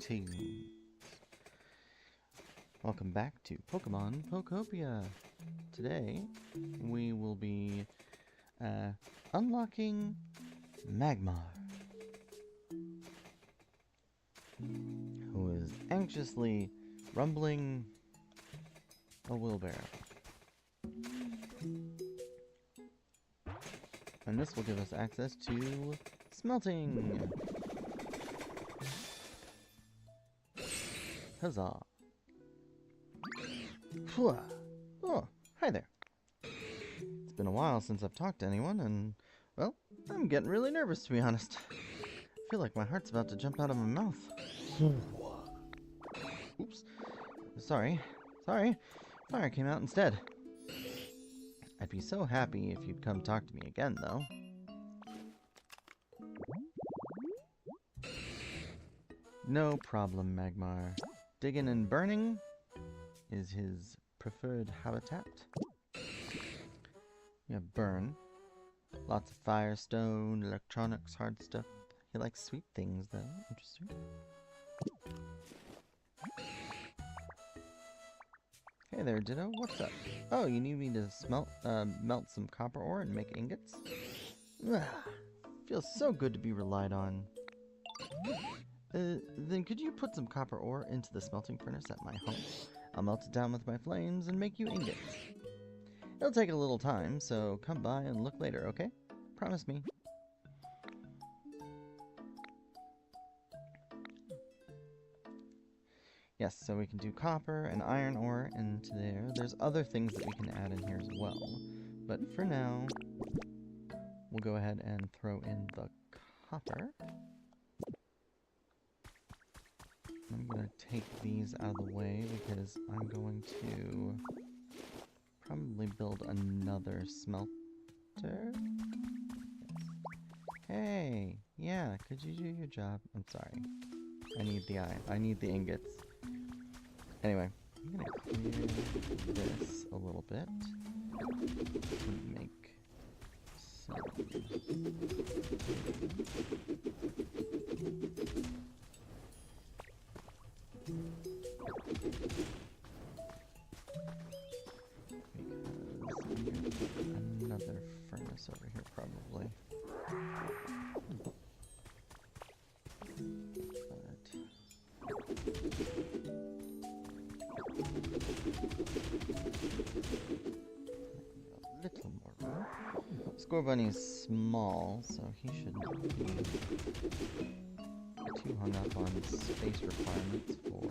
Greetings! Welcome back to Pokemon Pokopia. Today, we will be unlocking Magmar, who is anxiously rumbling a wheelbarrow. And this will give us access to smelting! Huzzah! Oh, hi there. It's been a while since I've talked to anyone, and, well, I'm getting really nervous, to be honest. I feel like my heart's about to jump out of my mouth. Oops. Sorry. Fire came out instead. I'd be so happy if you'd come talk to me again, though. No problem, Magmar. Digging and burning is his preferred habitat. You have burn. Lots of firestone, electronics, hard stuff. He likes sweet things, though. Interesting. Hey there, Ditto. What's up? Oh, you need me to melt some copper ore and make ingots? Feels so good to be relied on. Then could you put some copper ore into the smelting furnace at my home? I'll melt it down with my flames and make you ingots. It'll take a little time, so come by and look later, okay? Promise me. Yes, so we can do copper and iron ore into there. There's other things that we can add in here as well. But for now, we'll go ahead and throw in the copper. I'm going to take these out of the way because I'm going to probably build another smelter. Yes. Hey, yeah, could you do your job? I'm sorry. I need the ingots. Anyway, I'm going to clear this a little bit to make some... Another furnace over here, probably. A little more room. Score Bunny is small, so he shouldn't be too hung up on space requirements for...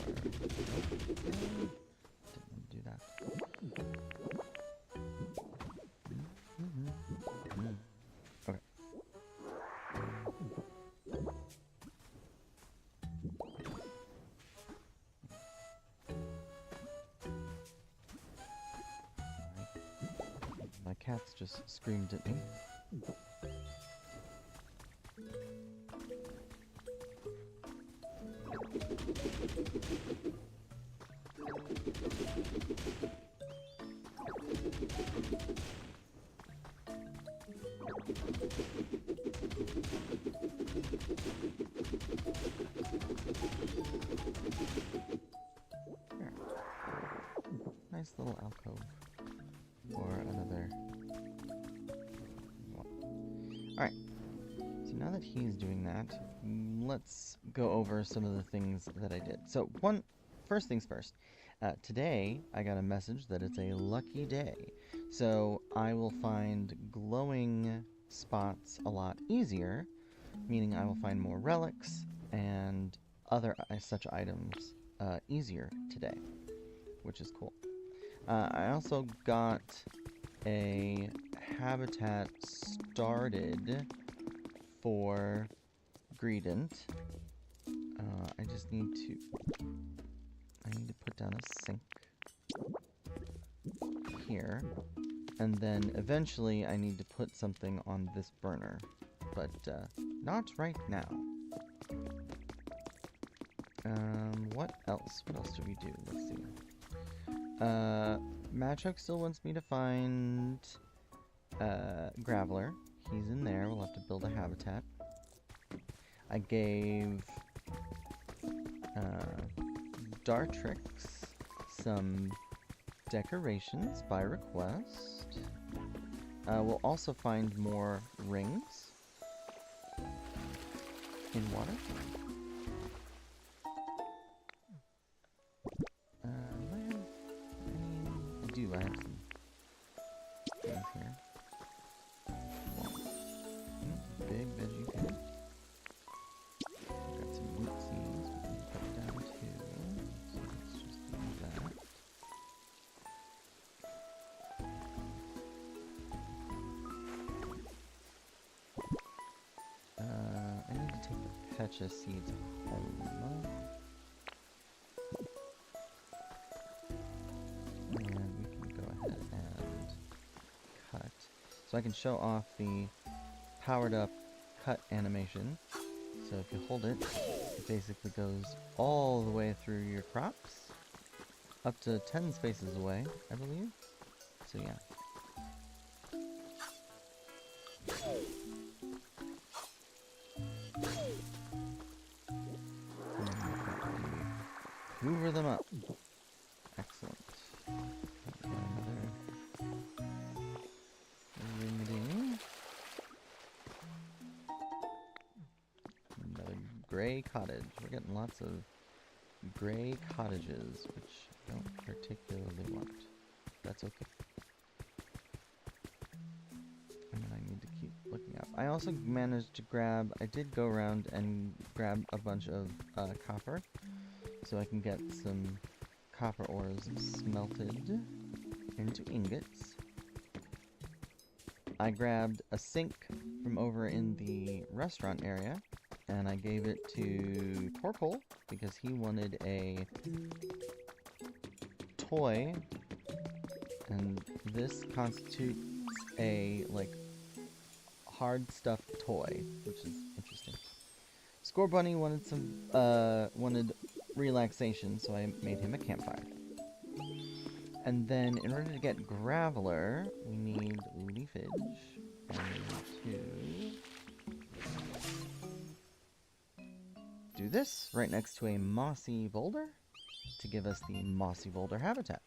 Didn't do that. Okay. My cats just screamed at me. There. Nice little alcove for another one. Alright, so now that he's doing that, let's go over some of the things that I did. So first things first. Today, I got a message that it's a lucky day. So I will find glowing spots a lot easier, meaning I will find more relics and other such items easier today, which is cool. I also got a habitat started for Greedent. I need to put down a sink here, and then eventually I need to put something on this burner, but not right now. What else? What else do we do? Let's see. Magic still wants me to find Graveler. He's in there. We'll have to build a habitat. I gave Dartrix, some decorations by request. We'll also find more rings in water. Do I have any? I do, I have some things here. Big veggie pit. Got some root seeds we can put down too. So let's just do that. I need to take the pecha seeds home. And we can go ahead and cut. So I can show off the powered up cut animation. So if you hold it, it basically goes all the way through your crops. Up to 10 spaces away, I believe. So yeah. Hoover them up. Excellent. Another ring-a-ding. Another gray cottage. We're getting lots of gray cottages, which I don't particularly want. That's okay. And then I need to keep looking up. I also managed to grab, I did go around and grab a bunch of copper, so I can get some copper ores smelted into ingots. I grabbed a sink from over in the restaurant area, and I gave it to Torkoal because he wanted a toy, and this constitutes a, like, hard stuffed toy, which is interesting. Score Bunny wanted some, wanted relaxation, so I made him a campfire. And then, in order to get Graveler, we need leafage. And to do this right next to a mossy boulder to give us the mossy boulder habitat.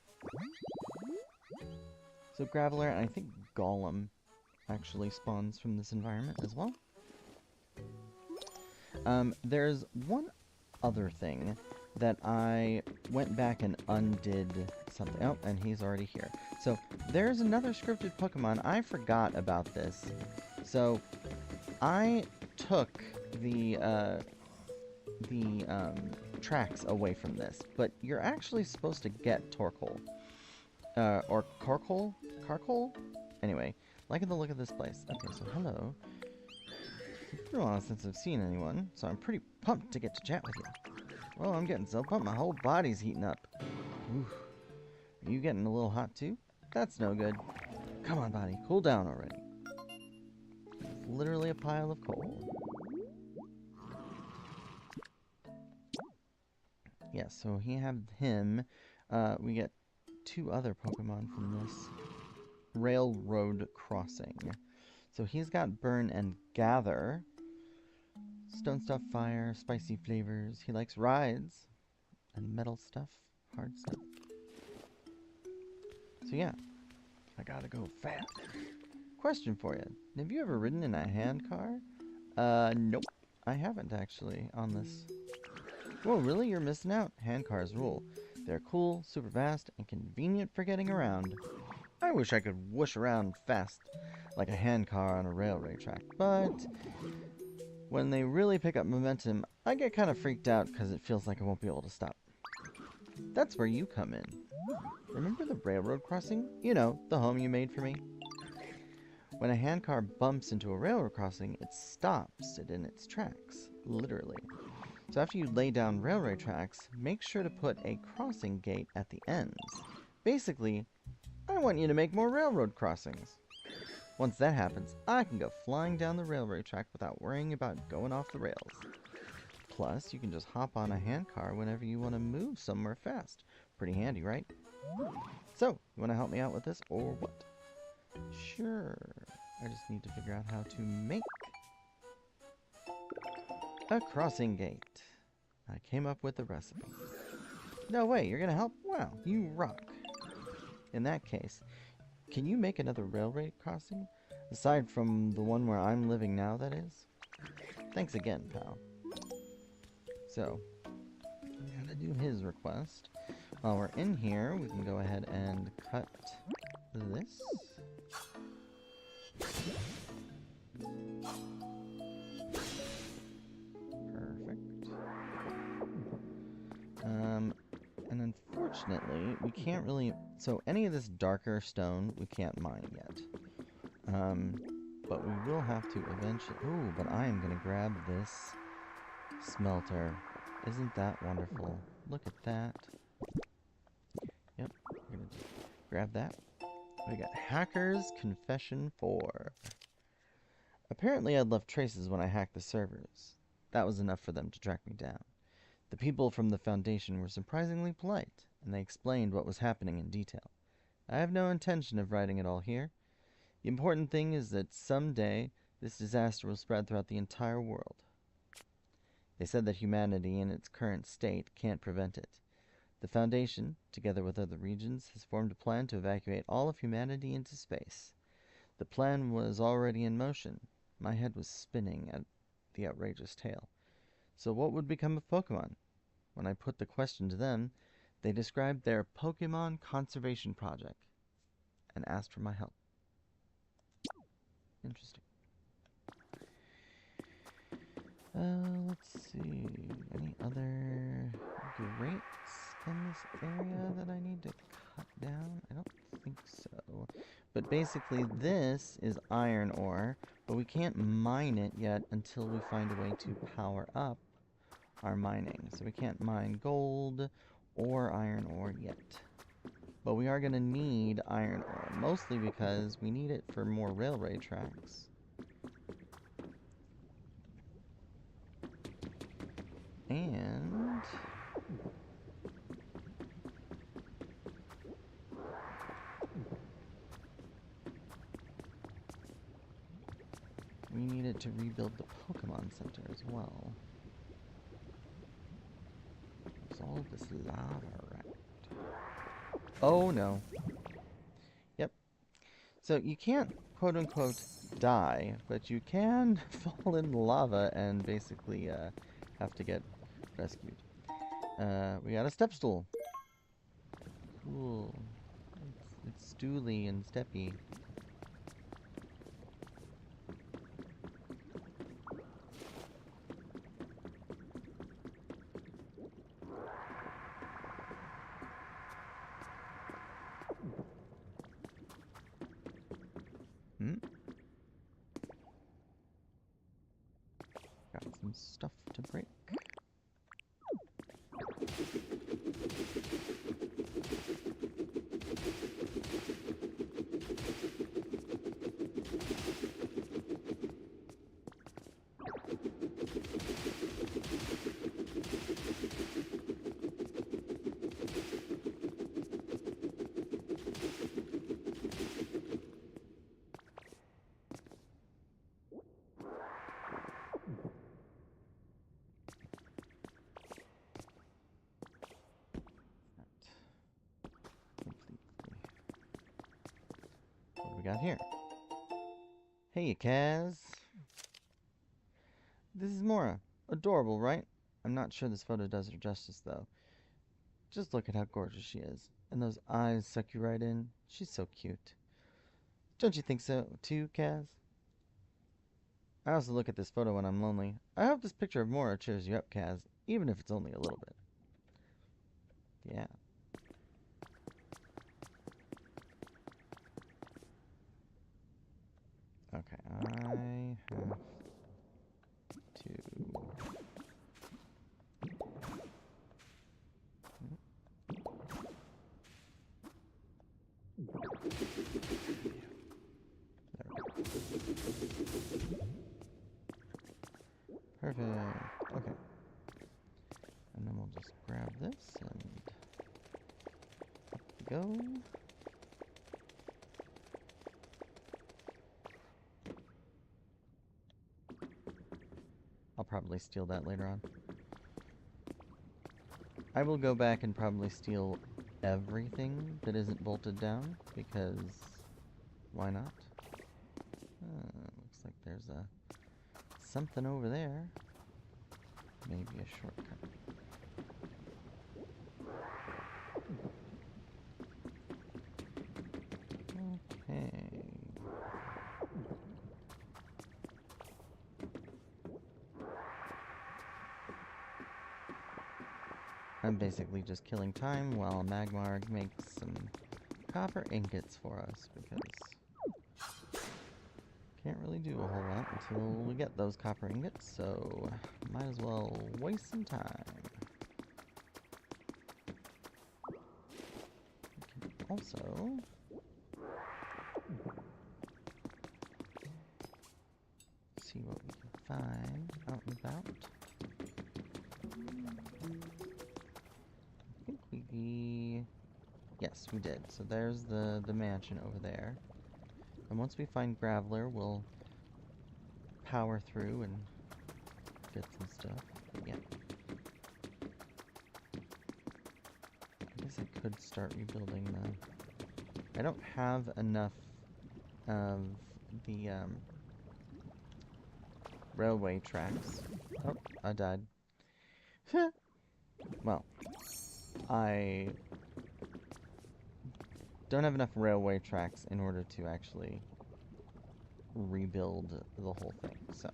So Graveler, and I think Golem, actually spawns from this environment as well. There's one other thing that I went back and undid something. Oh, and he's already here. So there's another scripted Pokemon. I forgot about this. So I took the tracks away from this, but you're actually supposed to get Torkoal. Or Carcoal? Carcoal? Anyway, liking the look of this place. Okay, so hello. It's been a while since I've seen anyone, so I'm pretty pumped to get to chat with you. Well, I'm getting so pumped, my whole body's heating up. Oof. Are you getting a little hot too? That's no good. Come on, body, cool down already. It's literally a pile of coal. Yeah, so he had him. We get 2 other Pokemon from this railroad crossing. So he's got Burn and Gather. Stone stuff, fire, spicy flavors. He likes rides. And metal stuff, hard stuff. So yeah, I gotta go fast. Question for you. Have you ever ridden in a hand car? Nope. I haven't actually on this. Whoa, really? You're missing out. Hand cars rule. They're cool, super fast, and convenient for getting around. I wish I could whoosh around fast like a hand car on a railway track, but when they really pick up momentum, I get kind of freaked out because it feels like I won't be able to stop. That's where you come in. Remember the railroad crossing? You know, the home you made for me? When a handcar bumps into a railroad crossing, it stops it in its tracks, literally. So after you lay down railway tracks, make sure to put a crossing gate at the ends. Basically, I want you to make more railroad crossings. Once that happens, I can go flying down the railway track without worrying about going off the rails. Plus, you can just hop on a handcar whenever you want to move somewhere fast. Pretty handy, right? So, you want to help me out with this, or what? Sure. I just need to figure out how to make a crossing gate. I came up with a recipe. No way, you're gonna help? Wow, you rock. In that case, can you make another railway crossing? Aside from the one where I'm living now, that is? Thanks again, pal. So, I'm gonna do his request. While we're in here, we can go ahead and cut this. Perfect. And unfortunately, we can't really... So any of this darker stone, we can't mine yet. But we will have to eventually... Ooh, but I am going to grab this smelter. Isn't that wonderful? Look at that. Yep, we're going to grab that. We got Hacker's Confession 4. Apparently I'd left traces when I hacked the servers. That was enough for them to track me down. The people from the Foundation were surprisingly polite, and they explained what was happening in detail. I have no intention of writing it all here. The important thing is that someday this disaster will spread throughout the entire world. They said that humanity in its current state can't prevent it. The Foundation, together with other regions, has formed a plan to evacuate all of humanity into space. The plan was already in motion. My head was spinning at the outrageous tale. So what would become of Pokémon? When I put the question to them, they described their Pokémon conservation project and asked for my help. Interesting. Let's see. Any other grapes in this area that I need to cut down? I don't think so. But basically, this is iron ore, but we can't mine it yet until we find a way to power up our mining. So we can't mine gold or iron ore yet. But we are going to need iron ore, mostly because we need it for more railway tracks. And we need it to rebuild the Pokémon Center as well. There's all this lava around. Oh no. Yep. So you can't quote-unquote die, but you can fall in lava and basically have to get rescued. We got a step stool. Cool. It's stooly and steppy. Got some stuff to break. What do we got here? Hey, Kaz. This is Mora. Adorable, right? I'm not sure this photo does her justice, though. Just look at how gorgeous she is. And those eyes suck you right in. She's so cute. Don't you think so, too, Kaz? I also look at this photo when I'm lonely. I hope this picture of Mora cheers you up, Kaz, even if it's only a little bit. Yeah. Okay, I have to... Perfect. Okay. And then we'll just grab this and up we go. I'll probably steal that later on. I will go back and probably steal everything that isn't bolted down, because why not? Looks like there's something over there. Maybe a shortcut. Okay. I'm basically just killing time while Magmar makes some copper ingots for us, because can't really do a whole lot until we get those copper ingots, so might as well waste some time. We can also see what we can find out and about. I think yes, we did. So there's the mansion over there. And once we find Graveler, we'll power through and get some stuff. But yeah. I guess I could start rebuilding the... I don't have enough of the railway tracks. Oh, I died. Well, I don't have enough railway tracks in order to actually rebuild the whole thing, so.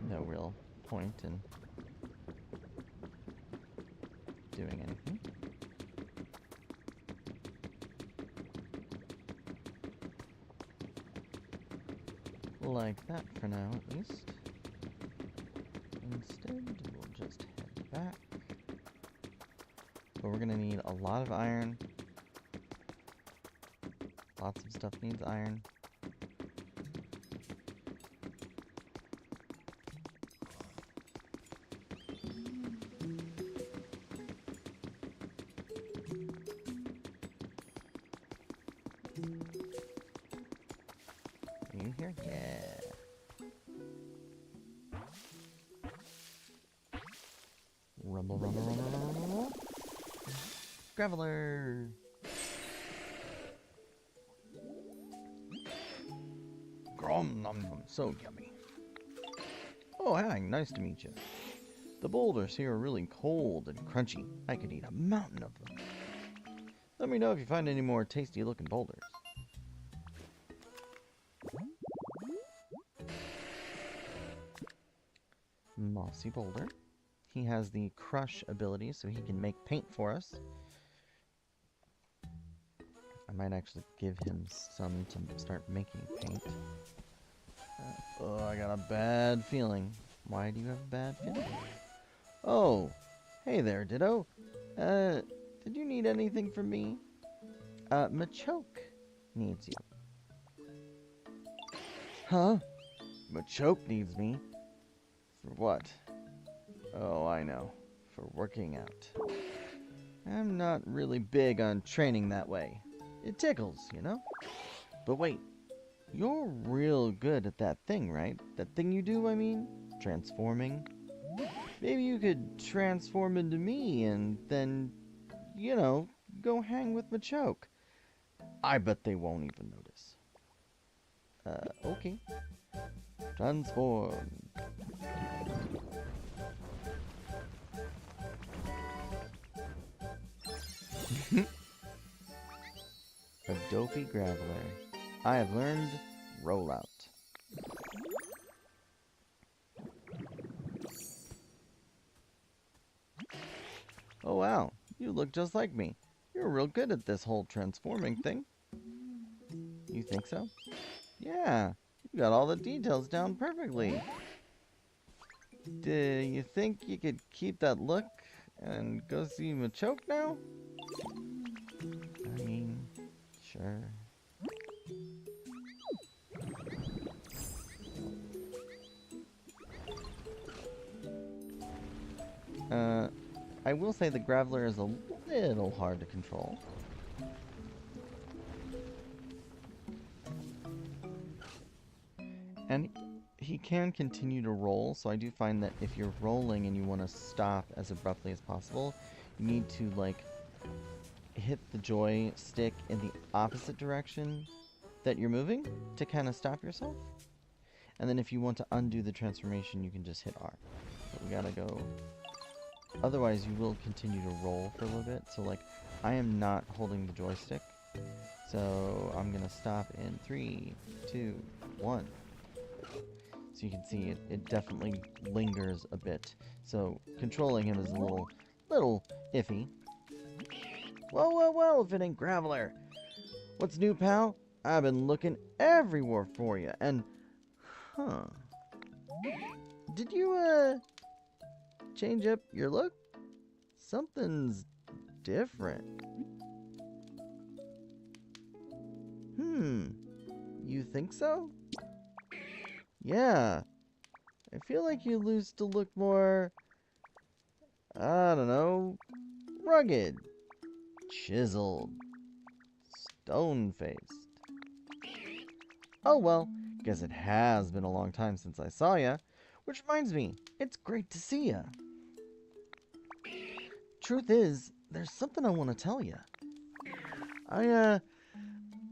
No real point in doing anything. Like that for now, at least. Instead, we'll just head back. But we're gonna need a lot of iron. Lots of stuff needs iron. Are you here? Yeah. Rumble, rumble, rumble, rumble, rumble. Graveler! Grom nom nom, so yummy. Oh, hi, nice to meet you. The boulders here are really cold and crunchy. I could eat a mountain of them. Let me know if you find any more tasty looking boulders. Mossy boulder. He has the crush ability, so he can make paint for us. I might actually give him some to start making paint. Oh, I got a bad feeling. Why do you have a bad feeling? Oh, hey there, Ditto. Did you need anything from me? Machoke needs you. Huh? Machoke needs me? For what? Oh, I know. For working out. I'm not really big on training that way. It tickles, you know? But wait, you're real good at that thing, right? That thing you do, I mean? Transforming. Maybe you could transform into me and then, you know, go hang with Machoke. I bet they won't even notice. Okay. Transform. A dopey Graveler. I have learned rollout. Oh wow, you look just like me. You're real good at this whole transforming thing. You think so? Yeah, you got all the details down perfectly. Do you think you could keep that look and go see Machoke now? I mean, sure. I will say the Graveler is a little hard to control. And he can continue to roll, so I do find that if you're rolling and you want to stop as abruptly as possible, you need to, like, hit the joystick in the opposite direction that you're moving to kind of stop yourself. And then if you want to undo the transformation, you can just hit R. But we gotta go. Otherwise, you will continue to roll for a little bit. So, like, I am not holding the joystick. So I'm gonna stop in 3, 2, 1. So you can see it definitely lingers a bit. So controlling him is a little iffy. Well, if it ain't Graveler. What's new, pal? I've been looking everywhere for you, and... Huh. Did you, change up your look? Something's different. You think so? Yeah. I feel like you used to look more... I don't know... rugged. Chiseled. Stone-faced. Oh well, guess it has been a long time since I saw ya. Which reminds me, it's great to see ya. Truth is, there's something I want to tell ya.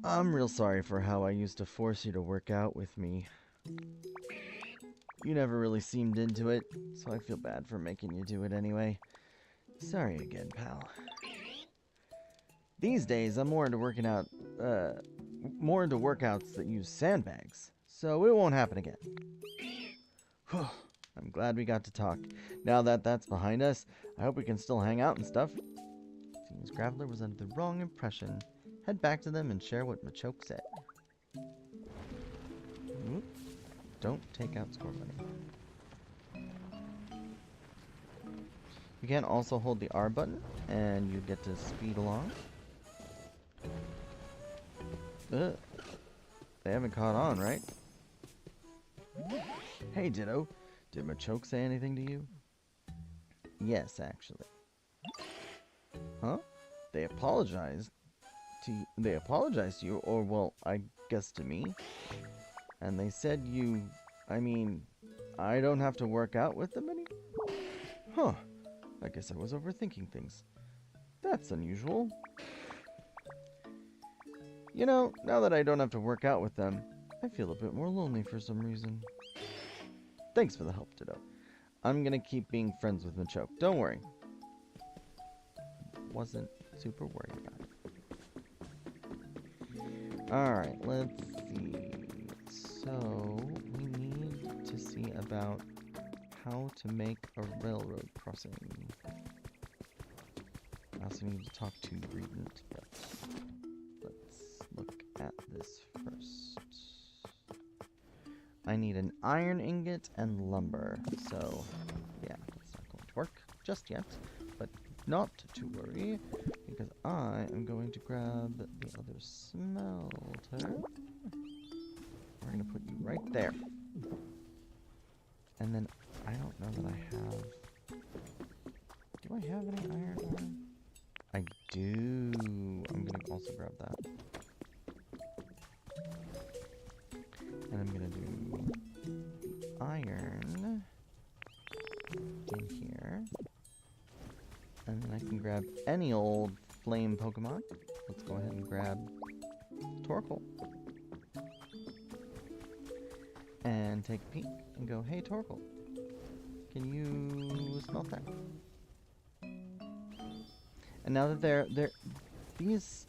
I'm real sorry for how I used to force you to work out with me. You never really seemed into it, so I feel bad for making you do it anyway. Sorry again, pal. These days, I'm more into workouts that use sandbags, so it won't happen again. I'm glad we got to talk. Now that that's behind us, I hope we can still hang out and stuff. Seems Graveler was under the wrong impression. Head back to them and share what Machoke said. Oop. Don't take out score money. You can also hold the R button, and you get to speed along. Ugh. They haven't caught on, right? Hey, Ditto. Did Machoke say anything to you? Yes, actually. Huh? They apologized to you, or, well, I guess to me. And they said I don't have to work out with them anymore? Huh. I guess I was overthinking things. That's unusual. You know, now that I don't have to work out with them, I feel a bit more lonely for some reason. Thanks for the help, Ditto. I'm gonna keep being friends with Machoke. Don't worry. Wasn't super worried about it. Alright, let's see. So, we need to see about how to make a railroad crossing. I also need to talk to Gredent, but let's look at this first. I need an iron ingot and lumber, so yeah, that's not going to work just yet, but not to worry, because I am going to grab the other smelter. We're going to put you right there. And then, I don't know that I have... Do I have any iron ore? I do. I'm going to also grab that. And I'm going to do iron in here. And then I can grab any old flame Pokemon. Let's go ahead and grab Torkoal. And take a peek and go, hey Torkoal, can you smelt that? And now that these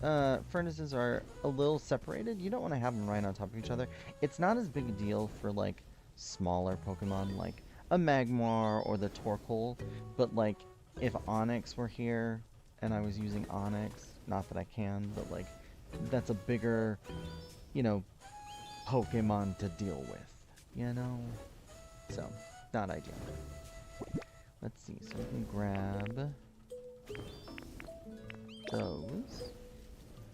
furnaces are a little separated, you don't want to have them right on top of each other. It's not as big a deal for like smaller Pokemon like a Magmar or the Torkoal, but like if Onix were here and I was using Onix, not that I can, but like that's a bigger, you know, Pokemon to deal with. You know? So, not ideal. Let's see, so we can grab those.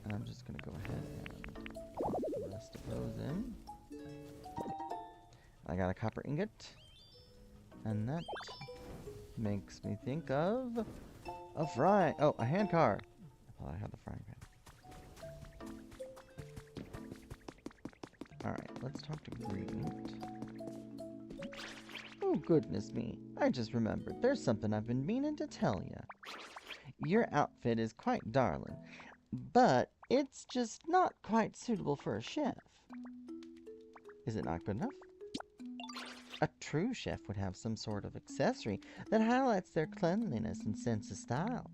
And I'm just gonna go ahead and put the rest of those in. I got a copper ingot. And that makes me think of a hand car. I thought I had the frying pan. Alright, let's talk to Gredent. Oh, goodness me. I just remembered. There's something I've been meaning to tell you. Your outfit is quite darling, but it's just not quite suitable for a chef. Is it not good enough? A true chef would have some sort of accessory that highlights their cleanliness and sense of style.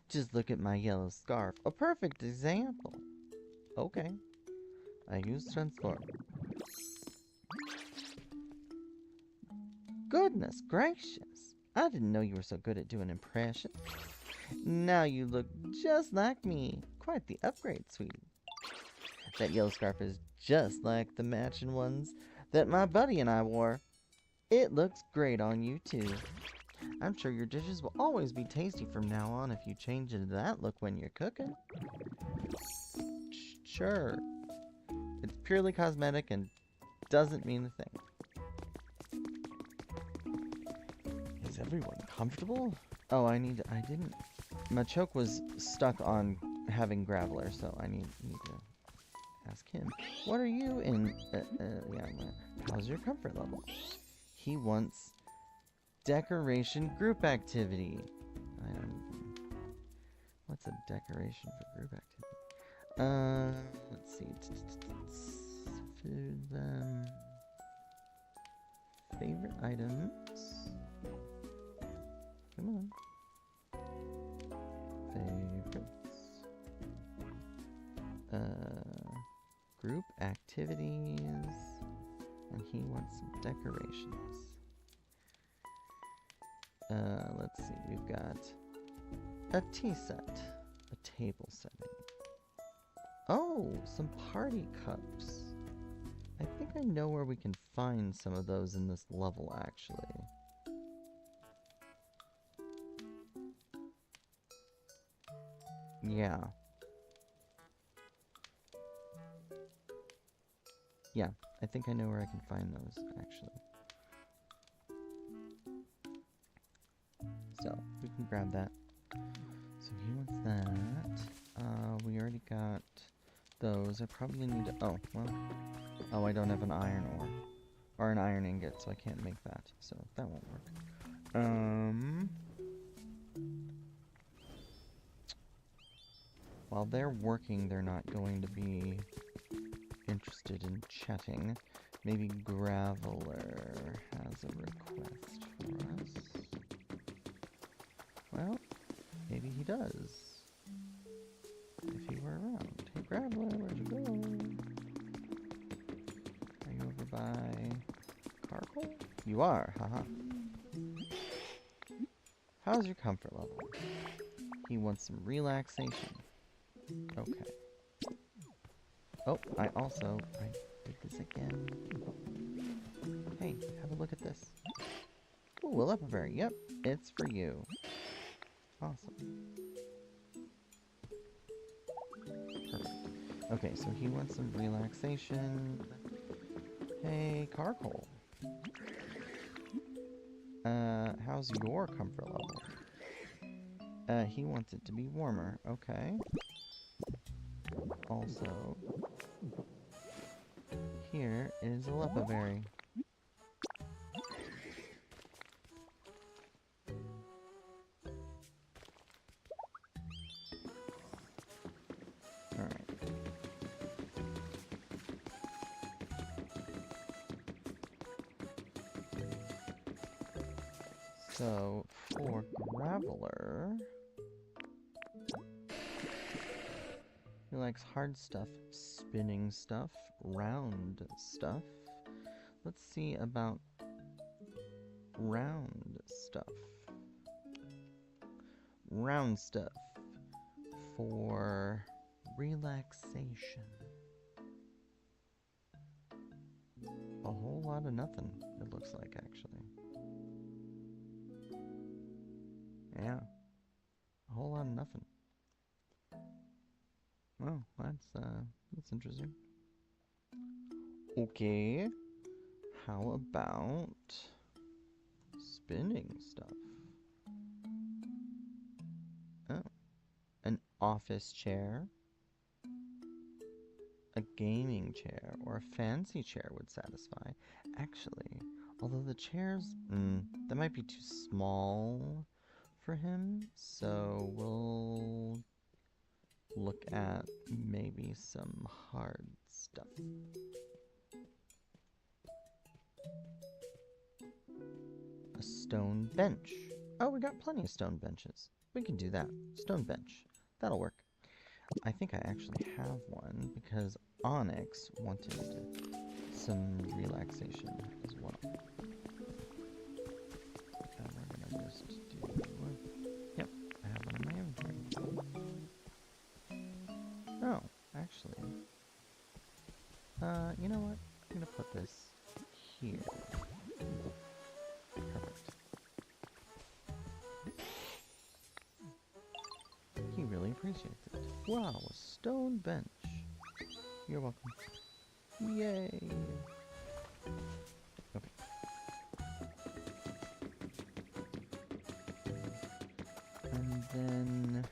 Just look at my yellow scarf, a perfect example. Okay, I use transform. Goodness gracious, I didn't know you were so good at doing impressions. Now you look just like me. Quite the upgrade, sweetie. That yellow scarf is just like the matching ones that my buddy and I wore. It looks great on you, too. I'm sure your dishes will always be tasty from now on if you change into that look when you're cooking. Sure. It's purely cosmetic and doesn't mean a thing. Is everyone comfortable? Oh, my choke was stuck on having Graveler, so I need to ask him. What are you in? How's your comfort level? He wants decoration group activity. What's a decoration for group activity? Let's see. Food them. Favorite items. Come on. Favorites. Group activities. And he wants some decorations. Let's see. We've got a tea set. A table setting. Oh, some party cups. I think I know where we can find some of those in this level, actually. Yeah. Yeah, I think I know where I can find those, actually. So, we can grab that. So he wants that. We already got those. I probably need to... Oh, well... Oh, I don't have an iron ore. Or an iron ingot, so I can't make that. So, that won't work. While they're working, they're not going to be interested in chatting. Maybe Graveler has a request for us. Well, maybe he does. If he were around. Hey, Graveler, where'd you go? Are you over by Carcoal? You are, haha. How's your comfort level? He wants some relaxation. Okay. Oh, I did this again. Hey, have a look at this. Ooh, a Ep5. Yep, it's for you. Awesome. Perfect. Okay, so he wants some relaxation. Hey, Carcoal. How's your comfort level? He wants it to be warmer. Okay. Also, here is a Ep5. Alright. So, for Graveler... He likes hard stuff, spinning stuff, round stuff. Let's see about round stuff. Round stuff for relaxation. A whole lot of nothing, it looks like, actually. Yeah, a whole lot of nothing. Oh, that's interesting. Okay, how about spinning stuff? Oh, an office chair, a gaming chair, or a fancy chair would satisfy. Actually, Although the chairs, that might be too small for him. So we'll look at maybe some hard stuff. A stone bench. Oh, we got plenty of stone benches. We can do that. Stone bench. That'll work. I think I actually have one because Onyx wanted some relaxation as well. We're gonna just do... Yep, I have one in my inventory. Oh, actually... you know what? I'm gonna put this here. Perfect. He really appreciates it. Wow, a stone bench. You're welcome. Yay! Okay. And then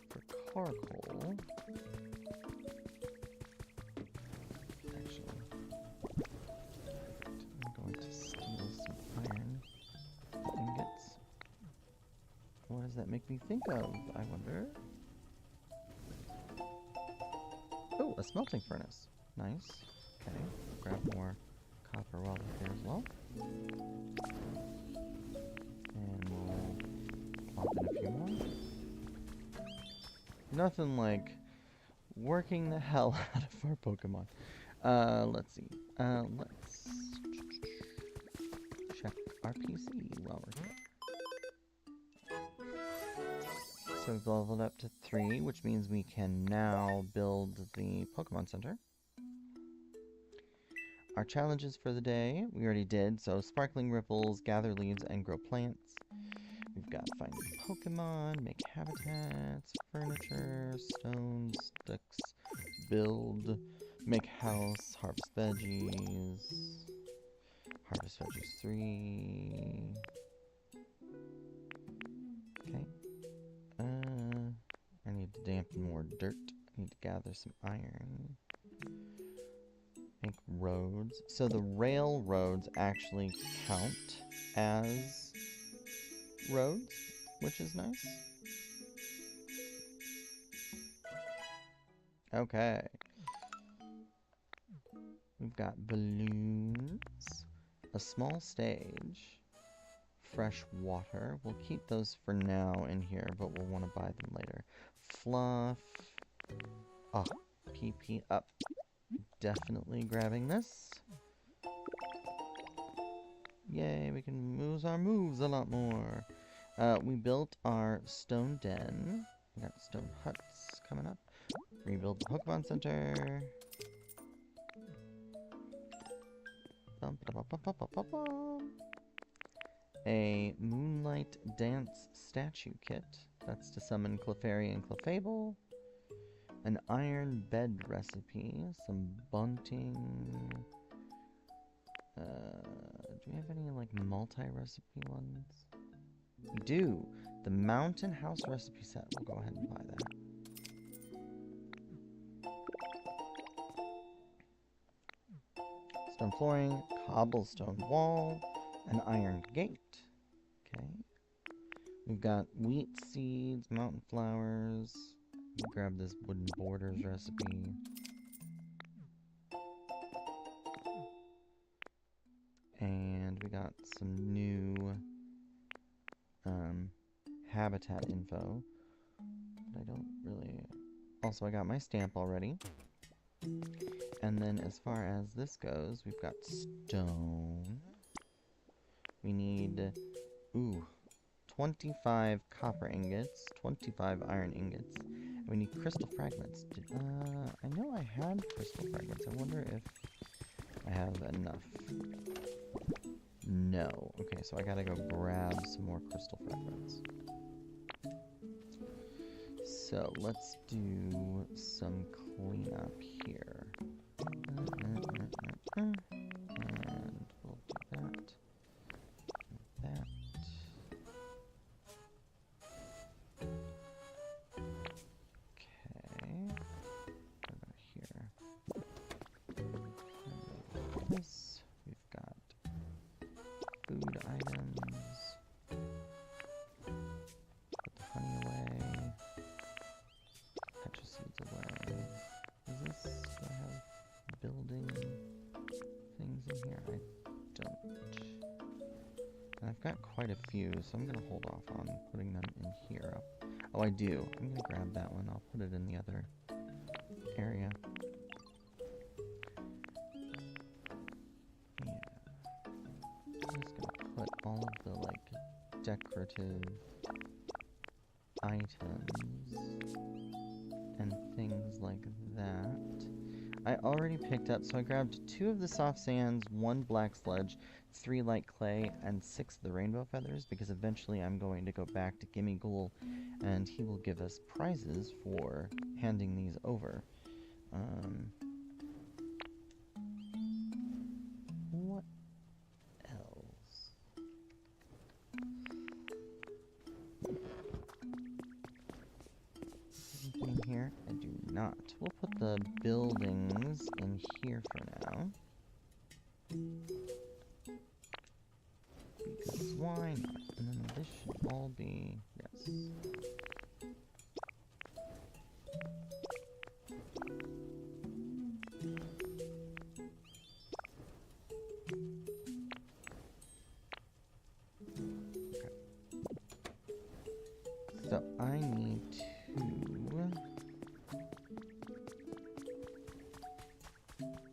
for charcoal, actually, I'm going to steal some iron ingots. What does that make me think of, I wonder? Oh, a smelting furnace. Nice. Okay, grab more copper while we're here as well. And we'll plop in a few more. Nothing like working the hell out of our Pokemon. Let's see. Let's check our PC while we're here. So we've leveled up to 3, which means we can now build the Pokemon Center. Our challenges for the day, we already did. So sparkling ripples, gather leaves, and grow plants. We've got find Pokemon, make habitats, furniture, stones, sticks, build, make house, harvest veggies. Harvest veggies 3. Okay. I need to dampen more dirt. I need to gather some iron. Make roads. So the railroads actually count as roads, which is nice. Okay. We've got balloons, a small stage, fresh water. We'll keep those for now in here, but we'll want to buy them later. Fluff. Oh, PP up. Definitely grabbing this. Yay, we can use our moves a lot more. We built our stone den. We got stone huts coming up. Rebuild the Pokemon Center. A Moonlight Dance statue kit. That's to summon Clefairy and Clefable. An iron bed recipe. Some bunting. Do we have any, like, multi-recipe ones? We do. The Mountain House recipe set. We'll go ahead and buy that. Stone flooring, cobblestone wall, an iron gate. Okay. We've got wheat seeds, mountain flowers. We'll grab this wooden borders recipe. And we got some new habitat info. But I don't really... Also, I got my stamp already. And then as far as this goes, we've got stone. We need, 25 copper ingots, 25 iron ingots, and we need crystal fragments. I know I had crystal fragments. I wonder if I have enough. No. Okay, so I gotta go grab some more crystal fragments. So let's do some cleanup here. And we'll do that. That. Okay. What about here? This. We've And I've got quite a few, so I'm gonna hold off on putting them in here. Oh, I do. I'm gonna grab that one. I'll put it in the other area. Yeah. I'm just gonna put all of the, like, decorative items and things like that. I already picked up, so I grabbed 2 of the soft sands, 1 black sludge, 3 light clay, and 6 of the rainbow feathers, because eventually I'm going to go back to Gimme Ghoul, and he will give us prizes for handing these over. What else? Anything in here? I do not. We'll put the buildings in here for now. Because why not? And then this should all be... yes. Okay. So I need to...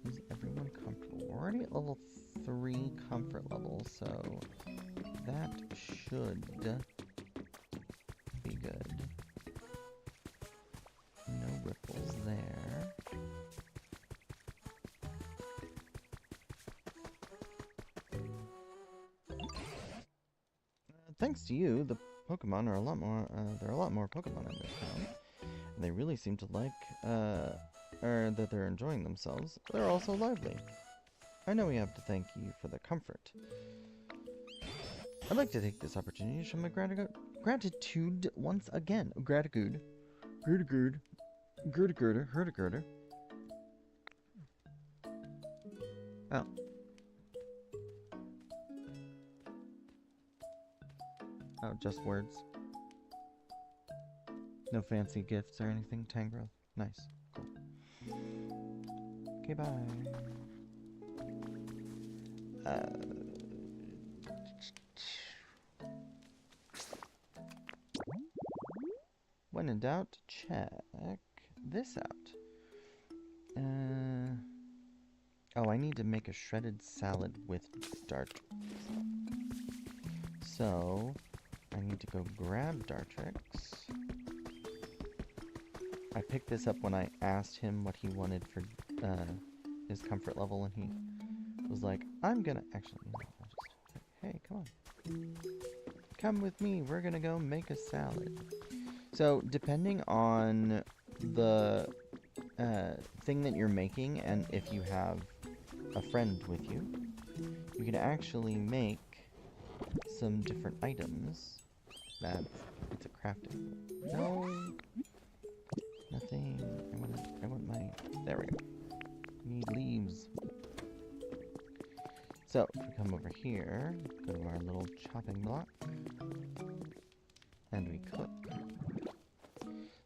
is everyone comfortable? We're already at level 3 comfort level, so that should be good. No ripples there. Thanks to you, the Pokemon are a lot more, there are a lot more Pokemon in this town. And they really seem to like, or that they're enjoying themselves. They're also lively. I know we have to thank you for the comfort. I'd like to take this opportunity to show my gratitude once again. Gratitude. Gratitude. Gratitude. Oh. Oh, just words. No fancy gifts or anything, Tangrowth. Nice. Cool. Okay, bye. When in doubt, check this out. Oh, I need to make a shredded salad with Dartrix. So, I need to go grab Dartrix. I picked this up when I asked him what he wanted for his comfort level, and he was like, I'm gonna... actually, no, I'll just... hey, come on. Come with me, we're gonna go make a salad. So, depending on the thing that you're making, and if you have a friend with you, you can actually make some different items. It's a crafting. No, nothing. I want my... there we go. Need leaves. So, if we come over here, go to our little chopping block, and we cook.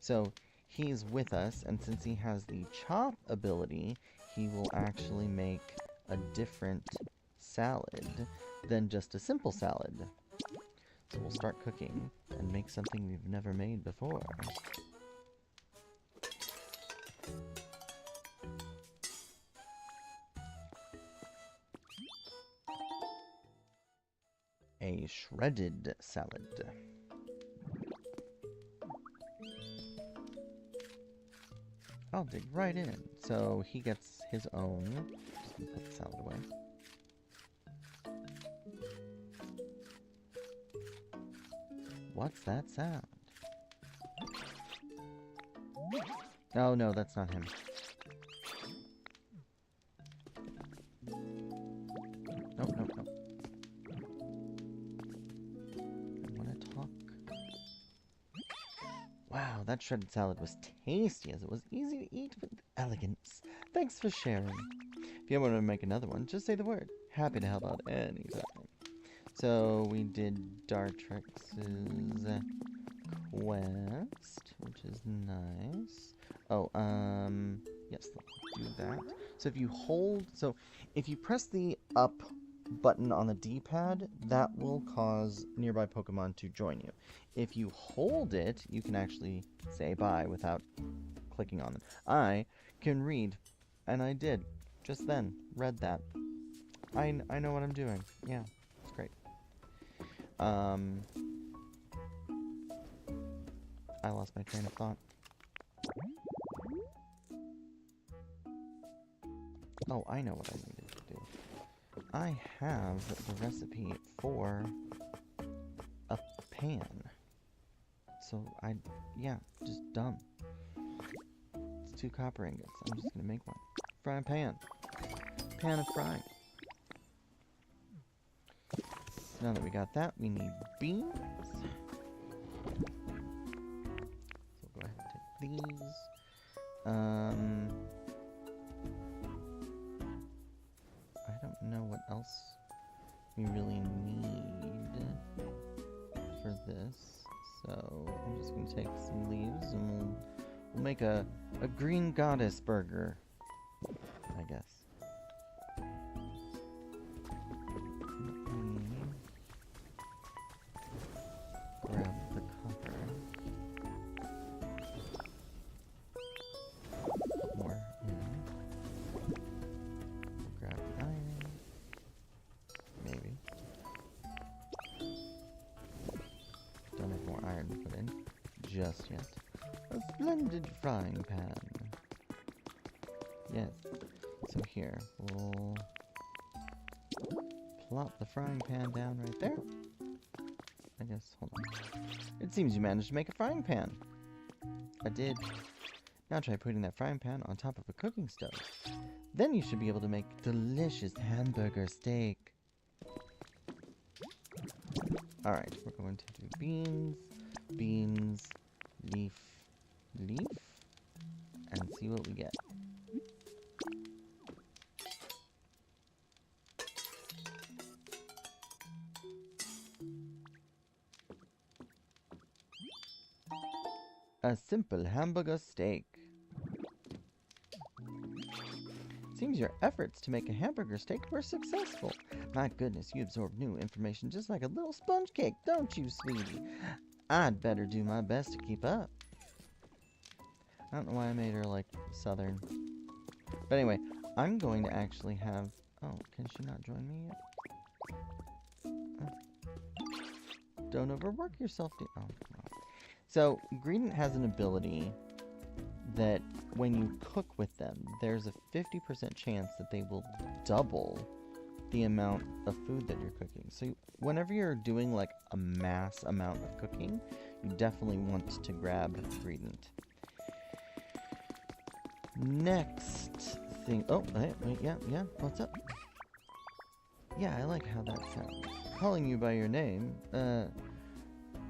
So, he's with us, and since he has the chop ability, he will actually make a different salad than just a simple salad. So we'll start cooking and make something we've never made before. A shredded salad. I'll dig right in. So he gets his own. Just gonna put the salad away. What's that sound? Oh no, that's not him. Nope, nope, nope. I wanna talk. Wow, that shredded salad was tasty as it was easy to eat with elegance. Thanks for sharing. If you want to make another one, just say the word. Happy to help out anytime. So we did Dartrix's quest, which is nice. Oh, yes, let's do that. So if you hold, so if you press the up button on the D-pad, that will cause nearby Pokemon to join you. If you hold it, you can actually say bye without clicking on them. I can read, and I did just then. Read that. I know what I'm doing. Yeah, it's great. I lost my train of thought. Oh, I know what I needed to do. I have the recipe for a pan. So yeah, just dumb. It's 2 copper ingots. I'm just gonna make one. Frying pan. Pan of frying. So now that we got that, we need beans. So go ahead and take these. I don't know what else we really need for this. So I'm just gonna take some leaves and we'll make a green goddess burger, I guess. Grab the copper. Put more in. Grab the iron. Maybe. Don't have more iron to put in just yet. A splendid frying pan. Yes. So here, we'll plop the frying pan down right there. I guess, hold on. It seems you managed to make a frying pan. I did. Now try putting that frying pan on top of a cooking stove. Then you should be able to make delicious hamburger steak. Alright, we're going to do beans, beans, leaf, leaf, and see what we get. A simple hamburger steak. Seems your efforts to make a hamburger steak were successful. My goodness, you absorb new information just like a little sponge cake, don't you, sweetie? I'd better do my best to keep up. I don't know why I made her, like, southern. But anyway, I'm going to actually have... Oh, can she not join me yet? Don't overwork yourself, dear. Oh, no. So, Greedent has an ability that when you cook with them, there's a 50% chance that they will double the amount of food that you're cooking. So whenever you're doing like a mass amount of cooking, you definitely want to grab Greedent. Next thing... Oh, hey, wait, yeah, what's up? Yeah, I like how that sounds. Calling you by your name,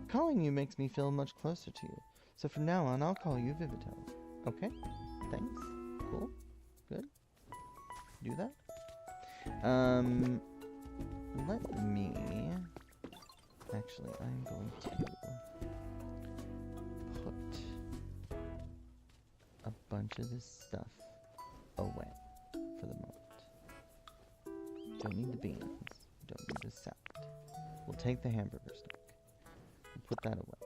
calling you makes me feel much closer to you. So from now on, I'll call you Vivitel. Okay? Thanks. Cool. Good. Do that. Let me... Actually, I'm going to put a bunch of this stuff away for the moment. Don't need the beans. Don't need the salad. We'll take the hamburger steak. We'll put that away.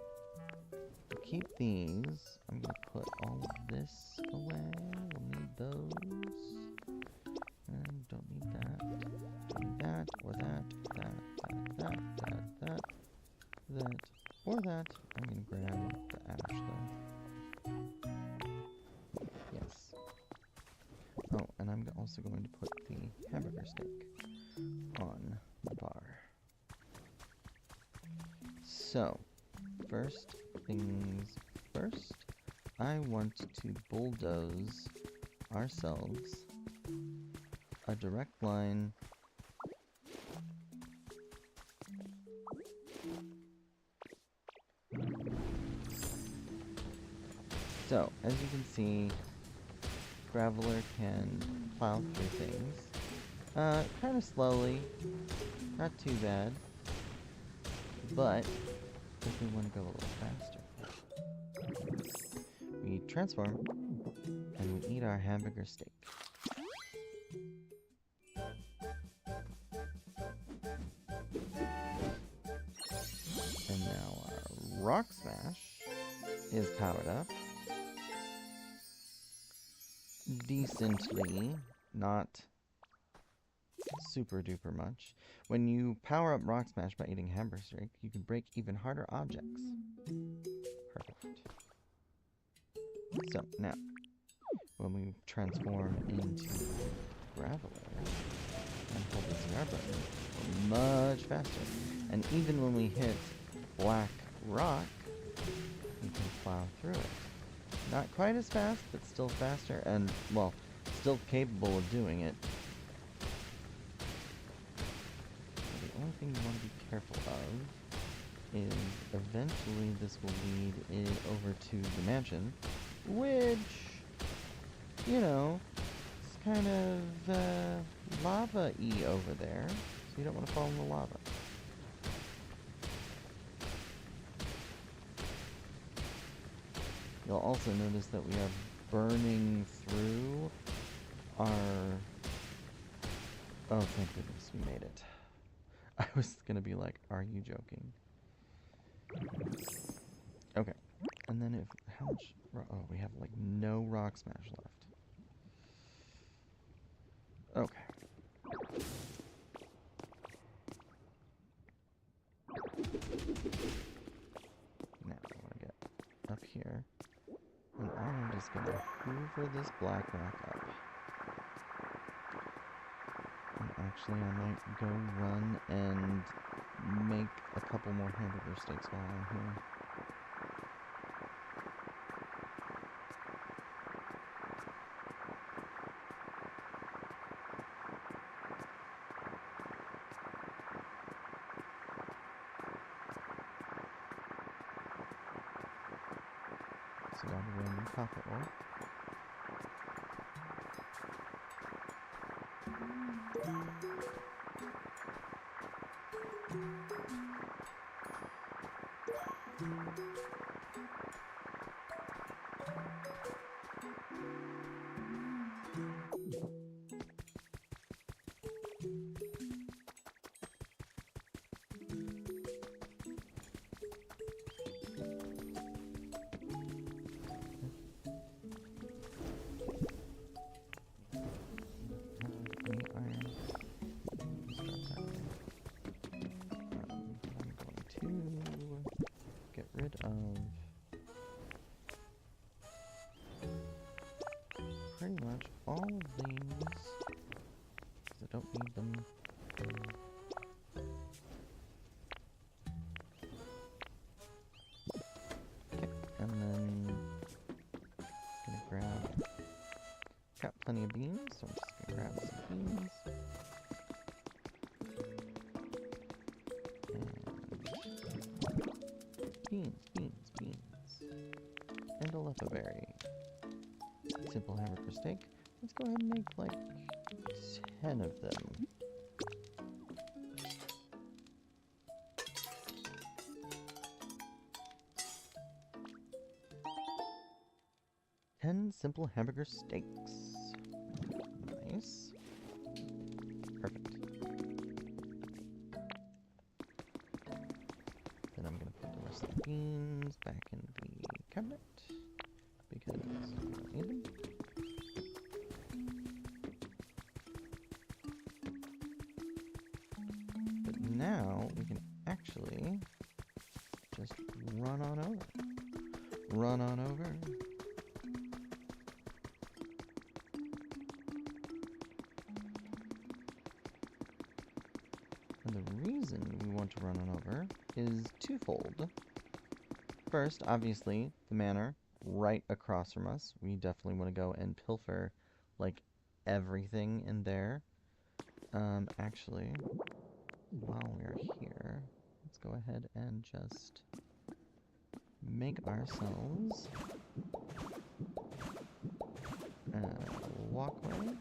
We'll keep these. I'm going to put all of this away. We'll need those. And don't need that. Don't need that, or that, or that. I'm going to grab the ash though. Yes. Oh, and I'm also going to put the hamburger steak on the bar. So, first things first, I want to bulldoze ourselves a direct line so, as you can see, Graveler can plow through things kind of slowly, not too bad, but if we want to go a little faster, we transform and we eat our hamburger steak. Now, Rock Smash is powered up. Decently, not super duper much. When you power up Rock Smash by eating Hamburger Steak, you can break even harder objects. Perfect. So, now, when we transform into Graveler and hold the CR button, we're much faster. And even when we hit Black Rock, we can plow through it. Not quite as fast, but still faster, and, well, still capable of doing it. The only thing you want to be careful of is eventually this will lead it over to the mansion, which, you know, is kind of lava-y over there, so you don't want to fall in the lava. You'll also notice that we are burning through our... Oh, thank goodness we made it. I was gonna be like, are you joking? Okay. And then if... How much... Oh, we have, like, no Rock Smash left. Okay. Now, I want to get up here. And I'm just gonna hoover this Black Rock up. And actually, I might go run and make a couple more hamburger steaks while I'm here. So I'll be running pocket roll. Rid of pretty much all of these, because I don't need them. Okay, and then gonna grab, got plenty of beans, so I'm just gonna grab some beans. Beans. And a leather berry. Simple hamburger steak. Let's go ahead and make like 10 of them. Simple hamburger steaks. Nice. Perfect. Then I'm gonna put the rest of the beans back in the cabinet because we don't need them. But now we can actually just run on over. Run on over. And the reason we want to run on over is twofold. First, obviously, the manor right across from us. We definitely want to go and pilfer, like, everything in there. Actually, while we're here, let's go ahead and just make ourselves a walkway.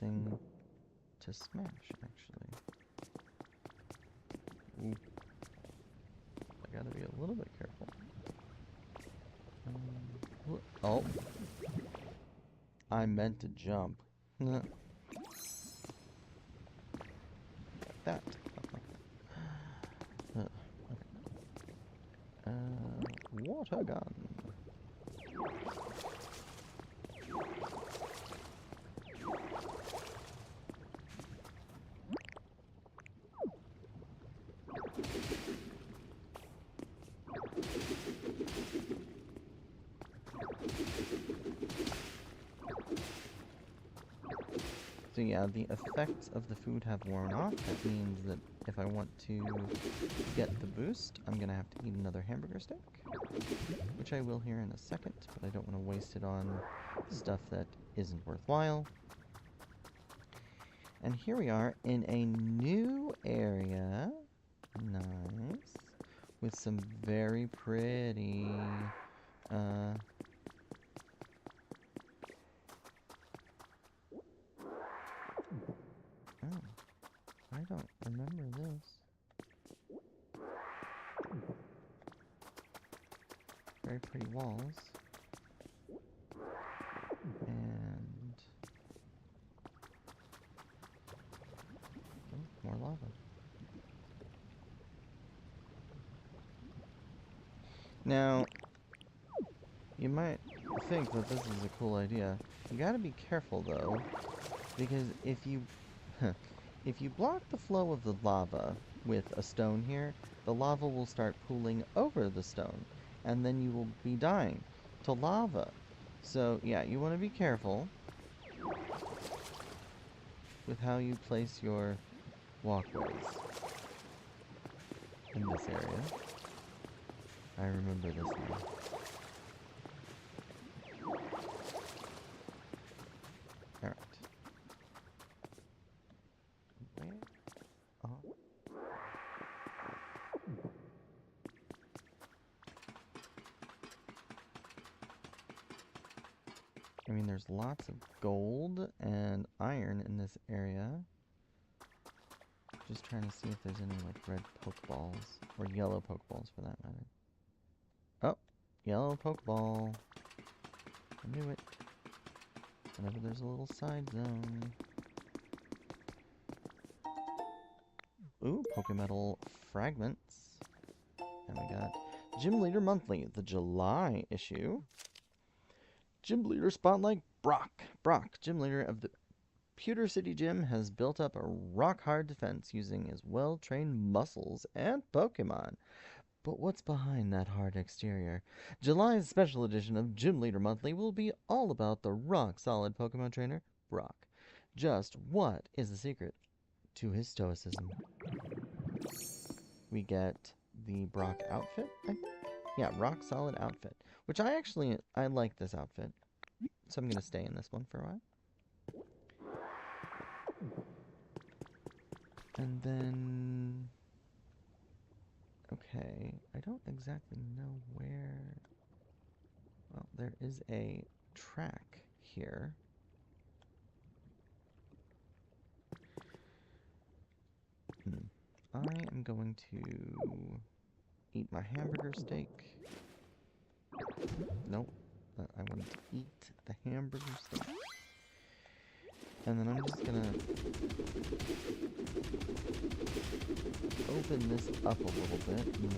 something to smash, actually. Ooh. I gotta be a little bit careful. Oh. I meant to jump. Like that. Water gun. So yeah, the effects of the food have worn off. That means that if I want to get the boost, I'm gonna have to eat another hamburger steak, which I will here in a second, but I don't want to waste it on stuff that isn't worthwhile. And here we are in a new area. Nice. With some very pretty, oh, I don't remember this. Very pretty walls. And oh, more lava. Now, you might think that this is a cool idea. You gotta be careful though, because if you if you block the flow of the lava with a stone here, the lava will start pooling over the stone, and then you will be dying to lava. So yeah, you want to be careful with how you place your walkways in this area. I remember this now. Alright. Where? Oh. I mean, there's lots of gold and iron in this area. Just trying to see if there's any, like, red Pokeballs. Or yellow Pokeballs, for that matter. Oh! Yellow Pokeball. I knew it. Whenever there's a little side zone. Ooh, Pokemetal Fragments. And we got Gym Leader Monthly, the July issue. Gym Leader Spotlight Brock. Brock, Gym Leader of the Pewter City Gym, has built up a rock-hard defense using his well-trained muscles and Pokemon. But what's behind that hard exterior? July's special edition of Gym Leader Monthly will be all about the rock-solid Pokemon trainer, Brock. Just what is the secret to his stoicism? We get the Brock outfit. Yeah, rock-solid outfit. Which I like this outfit. So I'm going to stay in this one for a while. And then... okay, I don't exactly know where... well, there is a track here. I am going to eat my hamburger steak. Nope. I want to eat the hamburger steak. And then I'm just gonna open this up a little bit more